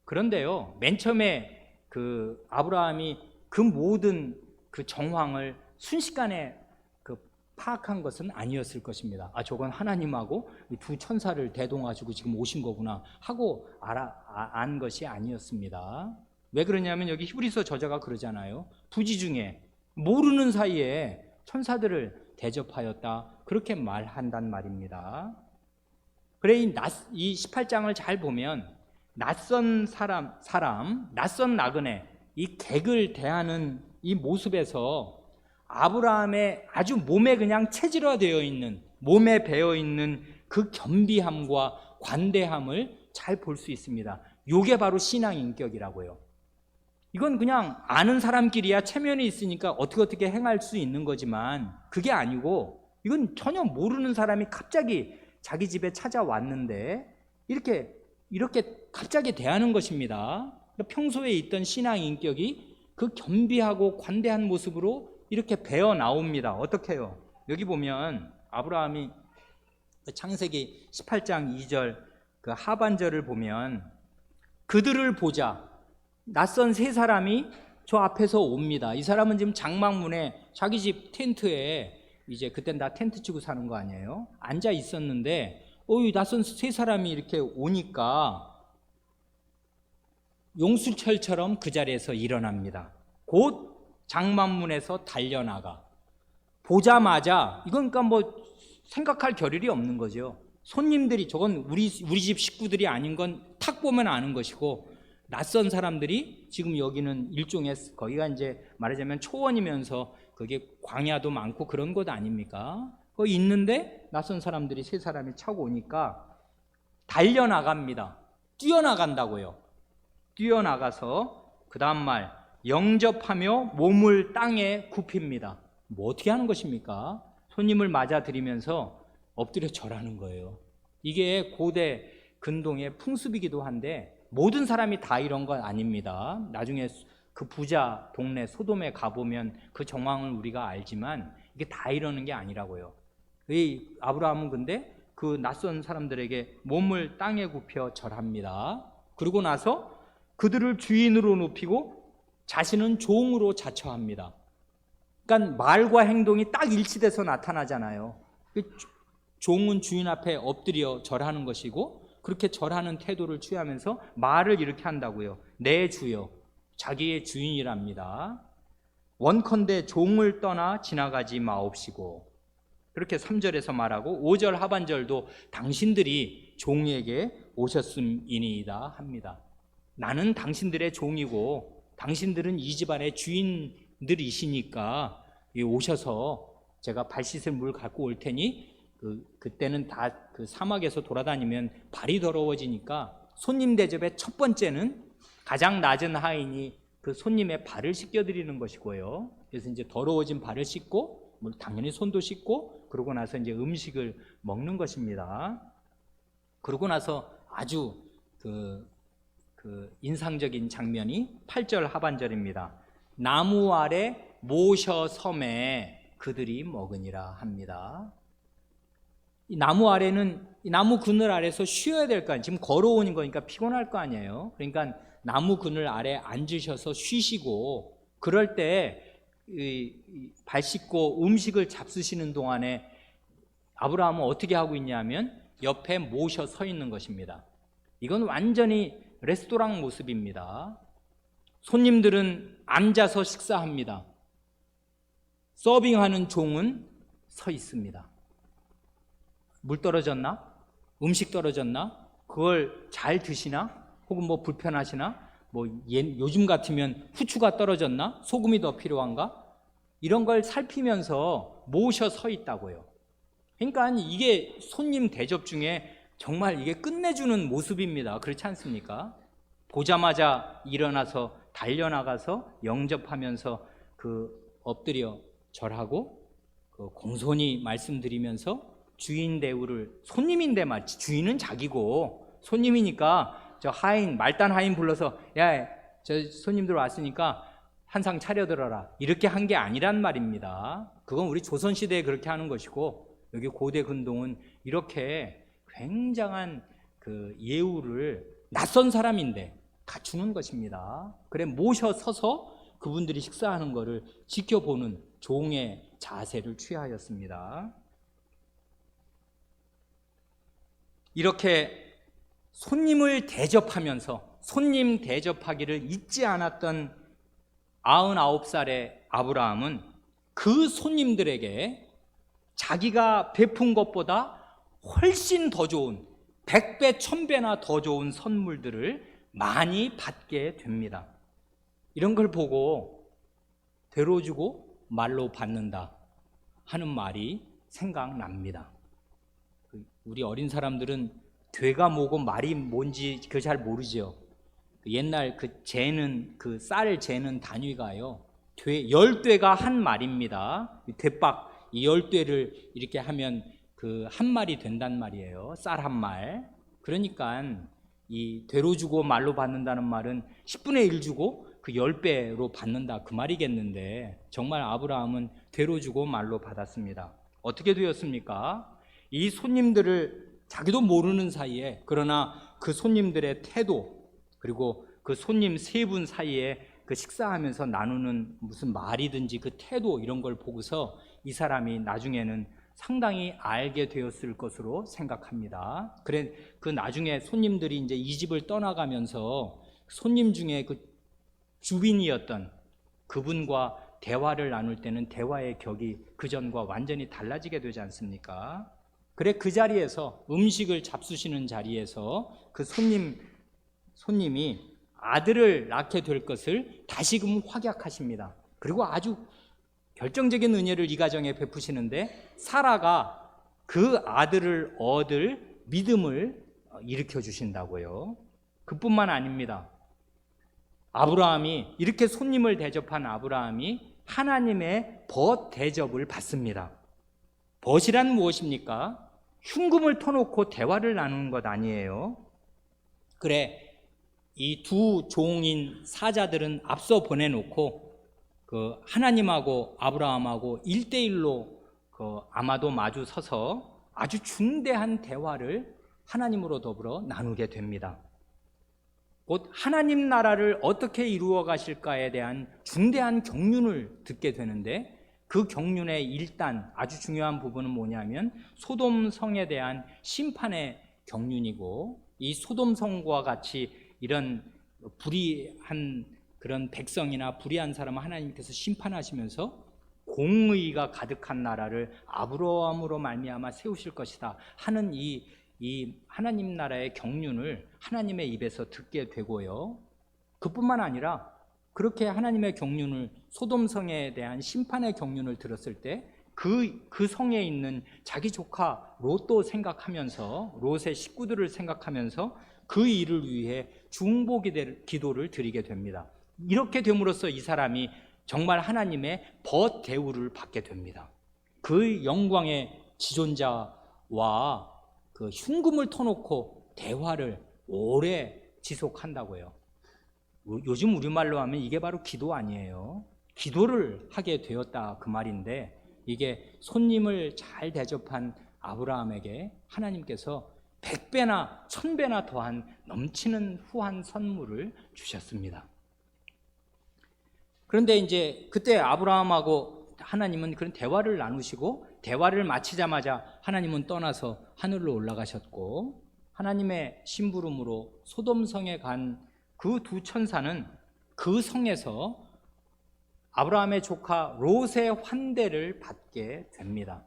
그런데요, 맨 처음에 그 아브라함이 그 모든 그 정황을 순식간에 그 파악한 것은 아니었을 것입니다. 저건 하나님하고 두 천사를 대동하시고 지금 오신 거구나 하고 안 것이 아니었습니다. 왜 그러냐면 여기 히브리서 저자가 그러잖아요. 부지 중에 모르는 사이에 천사들을 대접하였다 그렇게 말한단 말입니다. 그래 이 18장을 잘 보면 낯선 사람, 낯선 나그네, 이 객을 대하는 이 모습에서 아브라함의 아주 몸에 그냥 체질화되어 있는, 몸에 배어 있는 그 겸비함과 관대함을 잘 볼 수 있습니다. 이게 바로 신앙 인격이라고요. 이건 그냥 아는 사람끼리야 체면이 있으니까 어떻게 행할 수 있는 거지만 그게 아니고 이건 전혀 모르는 사람이 갑자기 자기 집에 찾아왔는데 이렇게 갑자기 대하는 것입니다. 평소에 있던 신앙 인격이 그 겸비하고 관대한 모습으로 이렇게 배어 나옵니다. 어떻게 해요? 여기 보면 아브라함이 창세기 18장 2절 그 하반절을 보면 그들을 보자 낯선 3사람이 저 앞에서 옵니다. 이 사람은 지금 장막문에 자기 집 텐트에 이제 그땐 다 텐트 치고 사는 거 아니에요? 앉아 있었는데 이 낯선 3사람이 이렇게 오니까 용수철처럼 그 자리에서 일어납니다. 곧 장만문에서 달려나가. 보자마자 이건 그러니까 뭐 생각할 겨를이 없는 거죠. 손님들이 저건 우리 집 식구들이 아닌 건 탁 보면 아는 것이고, 낯선 사람들이 지금 여기는 일종의 거기가 이제 말하자면 초원이면서 그게 광야도 많고 그런 곳 아닙니까? 거기 있는데 낯선 사람들이 세 사람이 차고 오니까 달려나갑니다. 뛰어나간다고요. 뛰어나가서 그 다음 말 영접하며 몸을 땅에 굽힙니다. 뭐 어떻게 하는 것입니까? 손님을 맞아들이면서 엎드려 절하는 거예요. 이게 고대 근동의 풍습이기도 한데 모든 사람이 다 이런 건 아닙니다. 나중에 그 부자 동네 소돔에 가보면 그 정황을 우리가 알지만 이게 다 이러는 게 아니라고요. 이 아브라함은 근데 그 낯선 사람들에게 몸을 땅에 굽혀 절합니다. 그러고 나서 그들을 주인으로 높이고 자신은 종으로 자처합니다. 그러니까 말과 행동이 딱 일치돼서 나타나잖아요. 종은 주인 앞에 엎드려 절하는 것이고, 그렇게 절하는 태도를 취하면서 말을 이렇게 한다고요. 내 주여, 자기의 주인이랍니다. 원컨대 종을 떠나 지나가지 마옵시고, 그렇게 3절에서 말하고 5절 하반절도 당신들이 종에게 오셨음이니이다 합니다. 나는 당신들의 종이고 당신들은 이 집안의 주인들이시니까 오셔서 제가 발 씻을 물 갖고 올 테니, 그때는 다 그 사막에서 돌아다니면 발이 더러워지니까 손님 대접의 첫 번째는 가장 낮은 하인이 그 손님의 발을 씻겨드리는 것이고요. 그래서 이제 더러워진 발을 씻고, 당연히 손도 씻고, 그러고 나서 이제 음식을 먹는 것입니다. 그러고 나서 아주 그 인상적인 장면이 8절 하반절입니다. 나무 아래 모셔 섬에 그들이 먹으니라 합니다. 이 나무 아래는 이 나무 그늘 아래서 쉬어야 될 거 아니에요. 지금 걸어오는 거니까 피곤할 거 아니에요. 그러니까 나무 그늘 아래 앉으셔서 쉬시고, 그럴 때 발 씻고 음식을 잡수시는 동안에 아브라함은 어떻게 하고 있냐면 옆에 모셔 서 있는 것입니다. 이건 완전히 레스토랑 모습입니다. 손님들은 앉아서 식사합니다. 서빙하는 종은 서 있습니다. 물 떨어졌나? 음식 떨어졌나? 그걸 잘 드시나? 혹은 뭐 불편하시나? 요즘 같으면 후추가 떨어졌나? 소금이 더 필요한가? 이런 걸 살피면서 모셔 서 있다고요. 그러니까 이게 손님 대접 중에 정말 이게 끝내주는 모습입니다. 그렇지 않습니까? 보자마자 일어나서 달려나가서 영접하면서 엎드려 절하고, 공손히 말씀드리면서 주인 대우를, 손님인데 마치 주인은 자기고 손님이니까 저 하인, 말단 하인 불러서 야, 저 손님들 왔으니까 한 상 차려들어라 이렇게 한 게 아니란 말입니다. 그건 우리 조선시대에 그렇게 하는 것이고, 여기 고대 근동은 이렇게 굉장한 그 예우를 낯선 사람인데 갖추는 것입니다. 그래 모셔 서서 그분들이 식사하는 것을 지켜보는 종의 자세를 취하였습니다. 이렇게 손님을 대접하면서 손님 대접하기를 잊지 않았던 99살의 아브라함은 그 손님들에게 자기가 베푼 것보다 훨씬 더 좋은 100배, 1000배나 더 좋은 선물들을 많이 받게 됩니다. 이런 걸 보고 되로 주고 말로 받는다 하는 말이 생각납니다. 우리 어린 사람들은 되가 뭐고 말이 뭔지 그걸 잘 모르죠. 옛날 재는 쌀 재는 단위가요, 열되가 한 말입니다. 대박, 이 열되를 이렇게 하면 한 말이 된단 말이에요. 쌀 한 말. 그러니까 이 되로 주고 말로 받는다는 말은 10분의 1 주고 그 10배로 받는다 그 말이겠는데, 정말 아브라함은 되로 주고 말로 받았습니다. 어떻게 되었습니까? 이 손님들을 자기도 모르는 사이에, 그러나 그 손님들의 태도, 그리고 그 손님 세 분 사이에 그 식사하면서 나누는 무슨 말이든지 그 태도, 이런 걸 보고서 이 사람이 나중에는 상당히 알게 되었을 것으로 생각합니다. 그래 그 나중에 손님들이 이제 이 집을 떠나가면서 손님 중에 그 주빈이었던 그분과 대화를 나눌 때는 대화의 격이 그전과 완전히 달라지게 되지 않습니까? 그래, 그 자리에서 음식을 잡수시는 자리에서 그 손님이 아들을 낳게 될 것을 다시금 확약하십니다. 그리고 아주 결정적인 은혜를 이 가정에 베푸시는데 사라가 그 아들을 얻을 믿음을 일으켜 주신다고요. 그뿐만 아닙니다. 아브라함이 이렇게 손님을 대접한 아브라함이 하나님의 벗 대접을 받습니다. 벗이란 무엇입니까? 흉금을 터놓고 대화를 나누는 것 아니에요. 그래, 이 두 종인 사자들은 앞서 보내놓고 그 하나님하고 아브라함하고 1대1로 그 아마도 마주 서서 아주 중대한 대화를 하나님으로 더불어 나누게 됩니다. 곧 하나님 나라를 어떻게 이루어 가실까에 대한 중대한 경륜을 듣게 되는데, 그 경륜의 일단 아주 중요한 부분은 뭐냐면 소돔 성에 대한 심판의 경륜이고, 이 소돔 성과 같이 이런 불의한 그런 백성이나 불의한 사람을 하나님께서 심판하시면서 공의가 가득한 나라를 아브라함으로 말미암아 세우실 것이다 하는 이 하나님 나라의 경륜을 하나님의 입에서 듣게 되고요. 그뿐만 아니라 그렇게 하나님의 경륜을, 소돔성에 대한 심판의 경륜을 들었을 때 그 성에 있는 자기 조카 롯도 생각하면서, 롯의 식구들을 생각하면서 그 일을 위해 중보기 기도를 드리게 됩니다. 이렇게 됨으로써 이 사람이 정말 하나님의 벗 대우를 받게 됩니다. 그 영광의 지존자와 그 흉금을 터놓고 대화를 오래 지속한다고요. 요즘 우리말로 하면 이게 바로 기도 아니에요. 기도를 하게 되었다 그 말인데, 이게 손님을 잘 대접한 아브라함에게 하나님께서 100배나 1000배나 더한 넘치는 후한 선물을 주셨습니다. 그런데 이제 그때 아브라함하고 하나님은 그런 대화를 나누시고, 대화를 마치자마자 하나님은 떠나서 하늘로 올라가셨고, 하나님의 심부름으로 소돔성에 간 그 두 천사는 그 성에서 아브라함의 조카 롯의 환대를 받게 됩니다.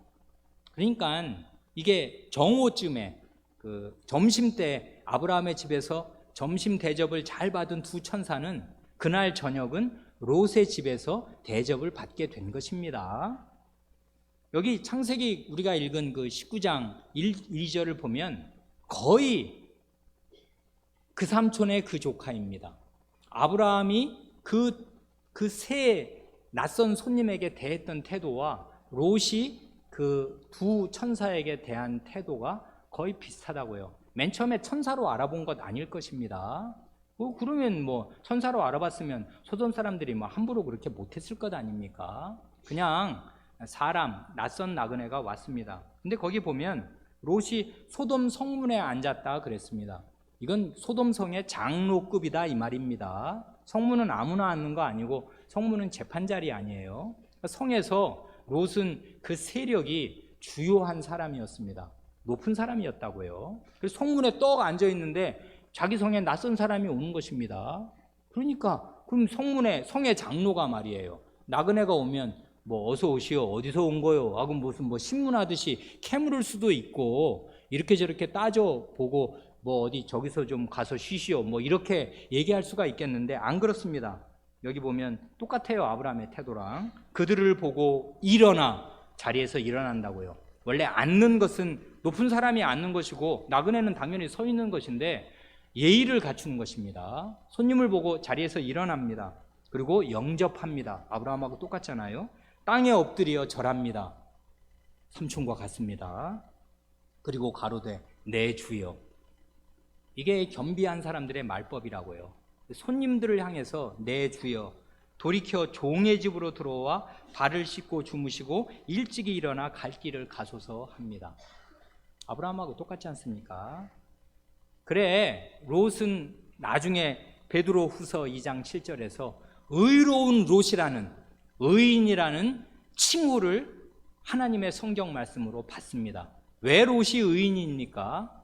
그러니까 이게 정오쯤에 그 점심때 아브라함의 집에서 점심 대접을 잘 받은 두 천사는 그날 저녁은 롯의 집에서 대접을 받게 된 것입니다. 여기 창세기 우리가 읽은 그 19장 1절을 보면 거의 그 삼촌의 그 조카입니다. 아브라함이 그 세 낯선 손님에게 대했던 태도와 롯이 그 두 천사에게 대한 태도가 거의 비슷하다고요. 맨 처음에 천사로 알아본 것 아닐 것입니다. 그러면 천사로 알아봤으면 소돔 사람들이 함부로 그렇게 못했을 것 아닙니까? 그냥 사람, 낯선 나그네가 왔습니다. 근데 거기 보면 롯이 소돔 성문에 앉았다 그랬습니다. 이건 소돔 성의 장로급이다 이 말입니다. 성문은 아무나 앉는 거 아니고 성문은 재판 자리 아니에요. 성에서 롯은 그 세력이 주요한 사람이었습니다. 높은 사람이었다고요. 그래서 성문에 떡 앉아 있는데 자기 성에 낯선 사람이 오는 것입니다. 그러니까 그럼 성의 장로가 말이에요. 나그네가 오면 어서 오시오, 어디서 온 거요? 하고 무슨 신문하듯이 캐물을 수도 있고, 이렇게 저렇게 따져보고 어디 저기서 좀 가서 쉬시오 이렇게 얘기할 수가 있겠는데 안 그렇습니다. 여기 보면 똑같아요. 아브라함의 태도랑. 그들을 보고 일어나, 자리에서 일어난다고요. 원래 앉는 것은 높은 사람이 앉는 것이고 나그네는 당연히 서 있는 것인데 예의를 갖추는 것입니다. 손님을 보고 자리에서 일어납니다. 그리고 영접합니다. 아브라함하고 똑같잖아요. 땅에 엎드려 절합니다. 삼촌과 같습니다. 그리고 가로되 내 주여. 이게 겸비한 사람들의 말법이라고요. 손님들을 향해서 내 주여, 돌이켜 종의 집으로 들어와 발을 씻고 주무시고 일찍이 일어나 갈 길을 가소서 합니다. 아브라함하고 똑같지 않습니까? 그래, 롯은 나중에 베드로 후서 2장 7절에서 의로운 롯이라는, 의인이라는 칭호를 하나님의 성경 말씀으로 받습니다. 왜 롯이 의인입니까?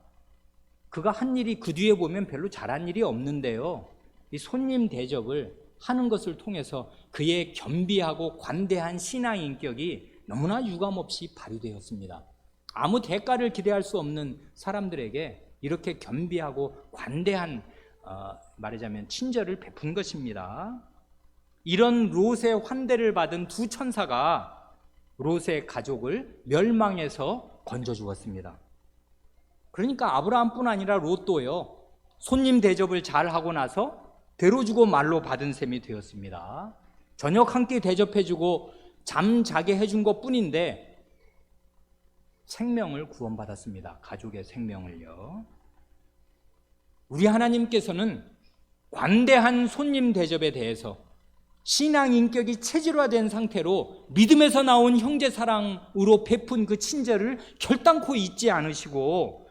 그가 한 일이 그 뒤에 보면 별로 잘한 일이 없는데요. 이 손님 대접을 하는 것을 통해서 그의 겸비하고 관대한 신앙 인격이 너무나 유감없이 발휘되었습니다. 아무 대가를 기대할 수 없는 사람들에게 이렇게 겸비하고 관대한 말하자면 친절을 베푼 것입니다. 이런 롯의 환대를 받은 두 천사가 롯의 가족을 멸망에서 건져주었습니다. 그러니까 아브라함뿐 아니라 롯도요, 손님 대접을 잘하고 나서 되로 주고 말로 받은 셈이 되었습니다. 저녁 한 끼 대접해주고 잠 자게 해준 것뿐인데 생명을 구원받았습니다. 가족의 생명을요. 우리 하나님께서는 관대한 손님 대접에 대해서 신앙 인격이 체질화된 상태로 믿음에서 나온 형제 사랑으로 베푼 그 친절을 결단코 잊지 않으시고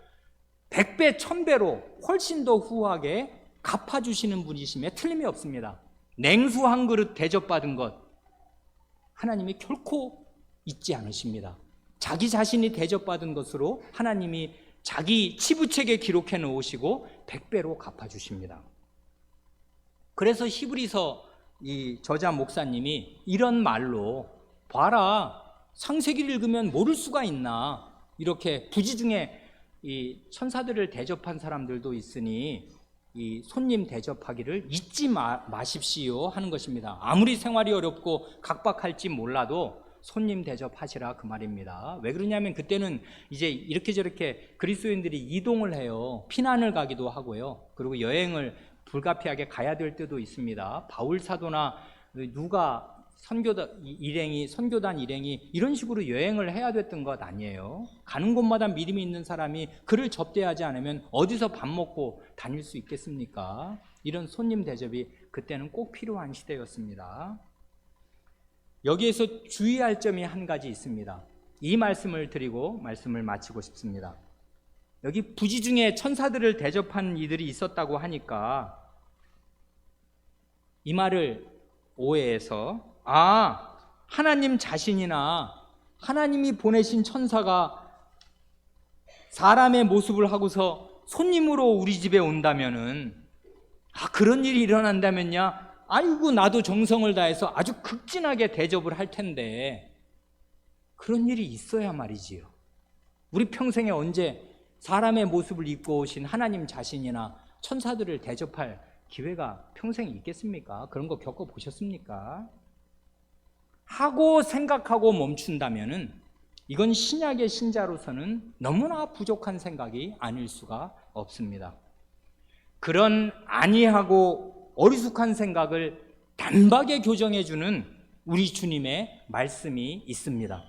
100배, 1000배로 훨씬 더 후하게 갚아주시는 분이심에 틀림이 없습니다. 냉수 한 그릇 대접받은 것 하나님이 결코 잊지 않으십니다. 자기 자신이 대접받은 것으로 하나님이 자기 치부책에 기록해 놓으시고 100배로 갚아주십니다. 그래서 히브리서 이 저자 목사님이 이런 말로, 봐라, 창세기를 읽으면 모를 수가 있나, 이렇게 부지 중에 이 천사들을 대접한 사람들도 있으니 이 손님 대접하기를 잊지 마십시오 하는 것입니다. 아무리 생활이 어렵고 각박할지 몰라도 손님 대접하시라, 그 말입니다. 왜 그러냐면 그때는 이제 이렇게 저렇게 그리스도인들이 이동을 해요. 피난을 가기도 하고요. 그리고 여행을 불가피하게 가야 될 때도 있습니다. 바울 사도나 누가 선교단 일행이 이런 식으로 여행을 해야 됐던 것 아니에요. 가는 곳마다 믿음이 있는 사람이 그를 접대하지 않으면 어디서 밥 먹고 다닐 수 있겠습니까? 이런 손님 대접이 그때는 꼭 필요한 시대였습니다. 여기에서 주의할 점이 한 가지 있습니다. 이 말씀을 드리고 말씀을 마치고 싶습니다. 여기 부지 중에 천사들을 대접한 이들이 있었다고 하니까 이 말을 오해해서 하나님 자신이나 하나님이 보내신 천사가 사람의 모습을 하고서 손님으로 우리 집에 온다면은 그런 일이 일어난다면야 아이고 나도 정성을 다해서 아주 극진하게 대접을 할 텐데 그런 일이 있어야 말이지요. 우리 평생에 언제 사람의 모습을 입고 오신 하나님 자신이나 천사들을 대접할 기회가 평생에 있겠습니까? 그런 거 겪어보셨습니까? 하고 생각하고 멈춘다면은 이건 신약의 신자로서는 너무나 부족한 생각이 아닐 수가 없습니다. 그런 아니하고 어리숙한 생각을 단박에 교정해주는 우리 주님의 말씀이 있습니다.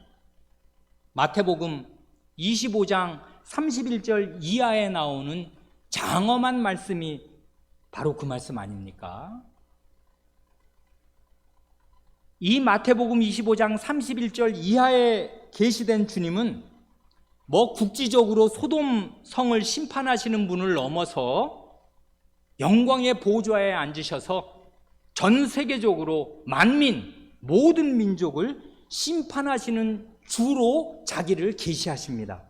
마태복음 25장 31절 이하에 나오는 장엄한 말씀이 바로 그 말씀 아닙니까? 이 마태복음 25장 31절 이하에 계시된 주님은 국지적으로 소돔 성을 심판하시는 분을 넘어서 영광의 보좌에 앉으셔서 전 세계적으로 만민, 모든 민족을 심판하시는 주로 자기를 계시하십니다.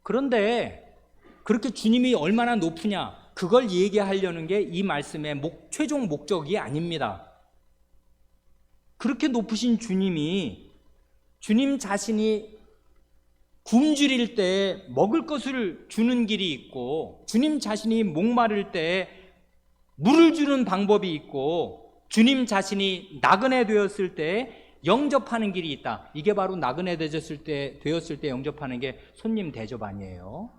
그런데 그렇게 주님이 얼마나 높으냐, 그걸 얘기하려는 게 이 말씀의 최종 목적이 아닙니다. 그렇게 높으신 주님이 주님 자신이 굶주릴 때 먹을 것을 주는 길이 있고, 주님 자신이 목마를 때 물을 주는 방법이 있고, 주님 자신이 나그네 되었을 때 영접하는 길이 있다. 이게 바로 나그네 되었을 때 영접하는 게 손님 대접 아니에요.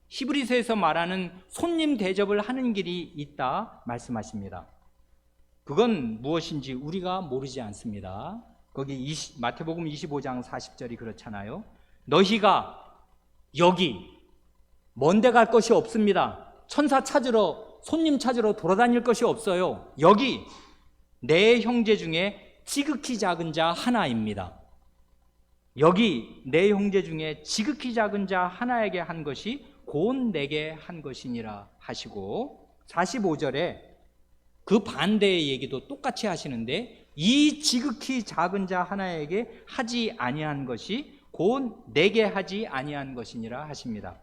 히브리서에서 말하는 손님 대접을 하는 길이 있다 말씀하십니다. 그건 무엇인지 우리가 모르지 않습니다. 거기 마태복음 25장 40절이 그렇잖아요. 너희가 여기 먼 데 갈 것이 없습니다. 천사 찾으러, 손님 찾으러 돌아다닐 것이 없어요. 여기 내 형제 중에 지극히 작은 자 하나입니다. 여기 내 형제 중에 지극히 작은 자 하나에게 한 것이 곧 내게 한 것이니라 하시고, 45절에 그 반대의 얘기도 똑같이 하시는데, 이 지극히 작은 자 하나에게 하지 아니한 것이 곧 내게 하지 아니한 것이니라 하십니다.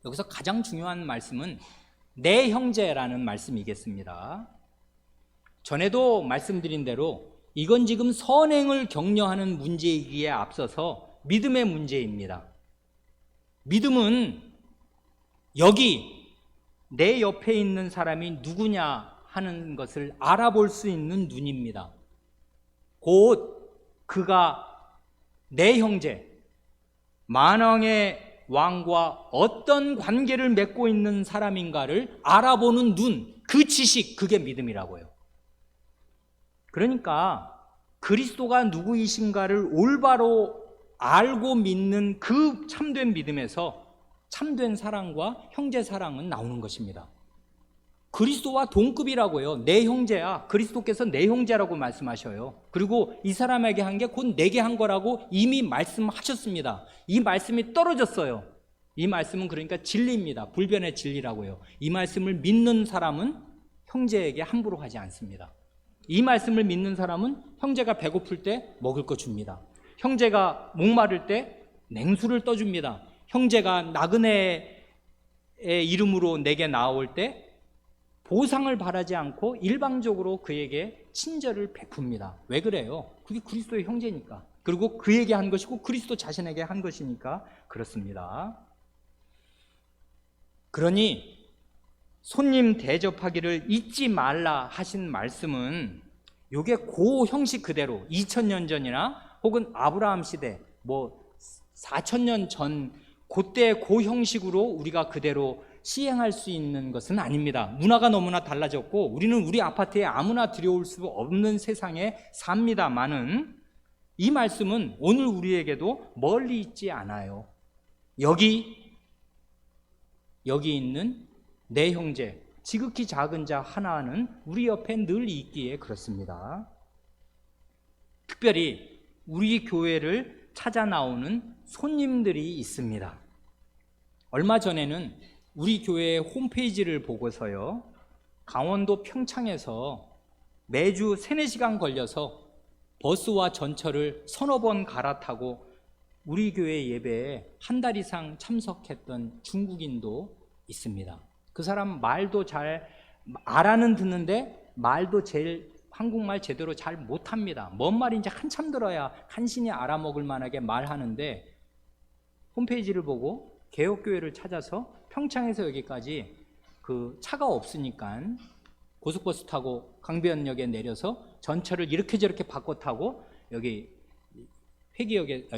여기서 가장 중요한 말씀은 내 형제라는 말씀이겠습니다. 전에도 말씀드린 대로 이건 지금 선행을 격려하는 문제이기에 앞서서 믿음의 문제입니다. 믿음은 여기 내 옆에 있는 사람이 누구냐 하는 것을 알아볼 수 있는 눈입니다. 곧 그가 내 형제, 만왕의 왕과 어떤 관계를 맺고 있는 사람인가를 알아보는 눈, 그 지식, 그게 믿음이라고요. 그러니까 그리스도가 누구이신가를 올바로 알고 믿는 그 참된 믿음에서 참된 사랑과 형제 사랑은 나오는 것입니다. 그리스도와 동급이라고요. 내 형제야. 그리스도께서 내 형제라고 말씀하셔요. 그리고 이 사람에게 한 게 곧 내게 한 거라고 이미 말씀하셨습니다. 이 말씀이 떨어졌어요. 이 말씀은 그러니까 진리입니다. 불변의 진리라고요. 이 말씀을 믿는 사람은 형제에게 함부로 하지 않습니다. 이 말씀을 믿는 사람은 형제가 배고플 때 먹을 거 줍니다. 형제가 목마를 때 냉수를 떠줍니다. 형제가 나그네의 이름으로 내게 나올 때 보상을 바라지 않고 일방적으로 그에게 친절을 베풉니다. 왜 그래요? 그게 그리스도의 형제니까. 그리고 그에게 한 것이고 그리스도 자신에게 한 것이니까 그렇습니다. 그러니 손님 대접하기를 잊지 말라 하신 말씀은 이게 그 형식 그대로 2000년 전이나 혹은 아브라함 시대 4000년 전 그때 그 형식으로 우리가 그대로 시행할 수 있는 것은 아닙니다. 문화가 너무나 달라졌고 우리는 우리 아파트에 아무나 들여올 수 없는 세상에 삽니다마는 이 말씀은 오늘 우리에게도 멀리 있지 않아요. 여기 있는 내 형제, 지극히 작은 자 하나는 우리 옆에 늘 있기에 그렇습니다. 특별히 우리 교회를 찾아 나오는 손님들이 있습니다. 얼마 전에는 우리 교회의 홈페이지를 보고서요, 강원도 평창에서 매주 3-4시간 걸려서 버스와 전철을 서너 번 갈아타고 우리 교회 예배에 한 달 이상 참석했던 중국인도 있습니다. 그 사람 말도 잘 알아는 듣는데 말도 제일 한국말 제대로 잘 못합니다. 뭔 말인지 한참 들어야 간신히 알아먹을 만하게 말하는데 홈페이지를 보고 개혁교회를 찾아서 평창에서 여기까지 그 차가 없으니까 고속버스 타고 강변역에 내려서 전철을 이렇게 저렇게 바꿔 타고 여기 회기역에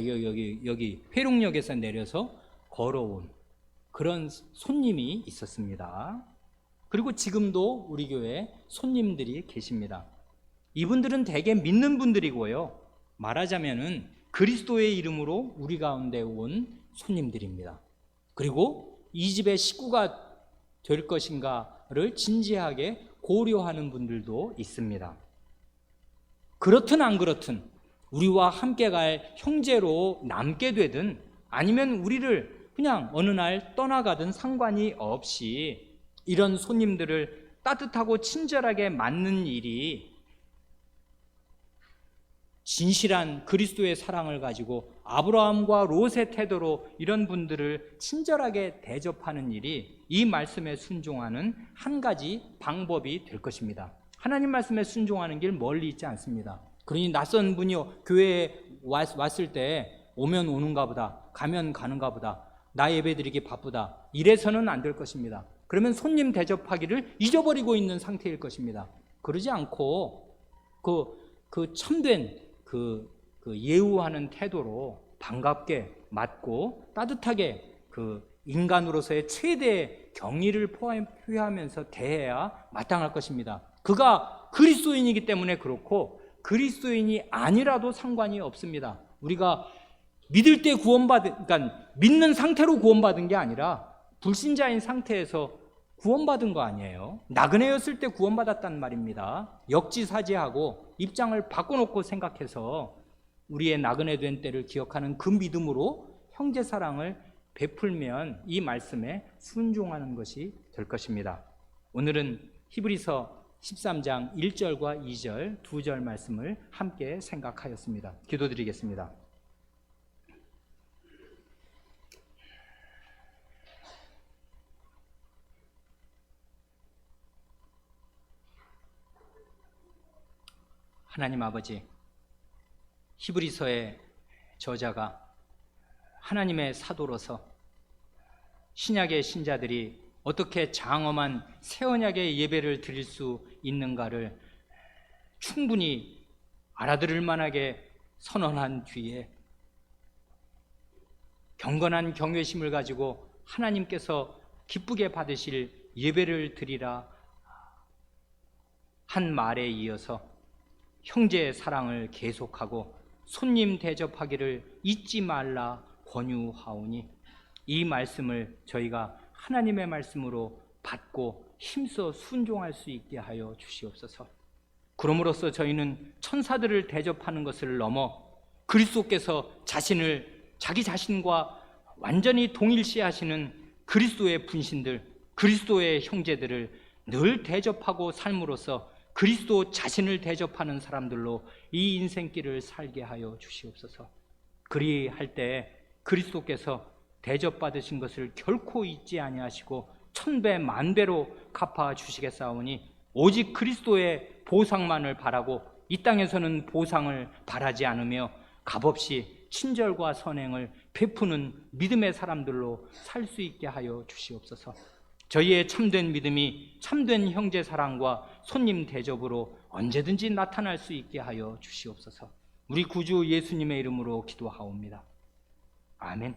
여기 회룡역에서 내려서 걸어온 그런 손님이 있었습니다. 그리고 지금도 우리 교회에 손님들이 계십니다. 이분들은 대개 믿는 분들이고요. 말하자면은 그리스도의 이름으로 우리 가운데 온 손님들입니다. 그리고 이 집의 식구가 될 것인가를 진지하게 고려하는 분들도 있습니다. 그렇든 안 그렇든 우리와 함께 갈 형제로 남게 되든 아니면 우리를 그냥 어느 날 떠나가든 상관이 없이 이런 손님들을 따뜻하고 친절하게 맞는 일이 진실한 그리스도의 사랑을 가지고 아브라함과 롯의 태도로 이런 분들을 친절하게 대접하는 일이 이 말씀에 순종하는 한 가지 방법이 될 것입니다. 하나님 말씀에 순종하는 길 멀리 있지 않습니다. 그러니 낯선 분이 교회에 왔을 때 오면 오는가 보다, 가면 가는가 보다, 나 예배드리기 바쁘다, 이래서는 안 될 것입니다. 그러면 손님 대접하기를 잊어버리고 있는 상태일 것입니다. 그러지 않고 그 참된 그 예우하는 태도로 반갑게 맞고 따뜻하게 그 인간으로서의 최대 경의를 표하면서 대해야 마땅할 것입니다. 그가 그리스도인이기 때문에 그렇고 그리스도인이 아니라도 상관이 없습니다. 우리가 믿을 때 그러니까 믿는 상태로 구원받은 게 아니라 불신자인 상태에서 구원받은 거 아니에요. 나그네였을 때 구원받았단 말입니다. 역지사지하고 입장을 바꿔놓고 생각해서 우리의 나그네 된 때를 기억하는 그 믿음으로 형제 사랑을 베풀면 이 말씀에 순종하는 것이 될 것입니다. 오늘은 히브리서 13장 1절과 2절 2절 말씀을 함께 생각하였습니다. 기도드리겠습니다. 하나님 아버지, 히브리서의 저자가 하나님의 사도로서 신약의 신자들이 어떻게 장엄한 새 언약의 예배를 드릴 수 있는가를 충분히 알아들을 만하게 선언한 뒤에 경건한 경외심을 가지고 하나님께서 기쁘게 받으실 예배를 드리라 한 말에 이어서 형제의 사랑을 계속하고 손님 대접하기를 잊지 말라 권유하오니, 이 말씀을 저희가 하나님의 말씀으로 받고 힘써 순종할 수 있게 하여 주시옵소서. 그럼으로써 저희는 천사들을 대접하는 것을 넘어 그리스도께서 자기 자신과 완전히 동일시하시는 그리스도의 분신들, 그리스도의 형제들을 늘 대접하고 삶으로써 그리스도 자신을 대접하는 사람들로 이 인생길을 살게 하여 주시옵소서. 그리할 때 그리스도께서 대접받으신 것을 결코 잊지 아니하시고 천배 만배로 갚아 주시겠사오니, 오직 그리스도의 보상만을 바라고 이 땅에서는 보상을 바라지 않으며 값없이 친절과 선행을 베푸는 믿음의 사람들로 살 수 있게 하여 주시옵소서. 저희의 참된 믿음이 참된 형제 사랑과 손님 대접으로 언제든지 나타날 수 있게 하여 주시옵소서. 우리 구주 예수님의 이름으로 기도하옵니다. 아멘.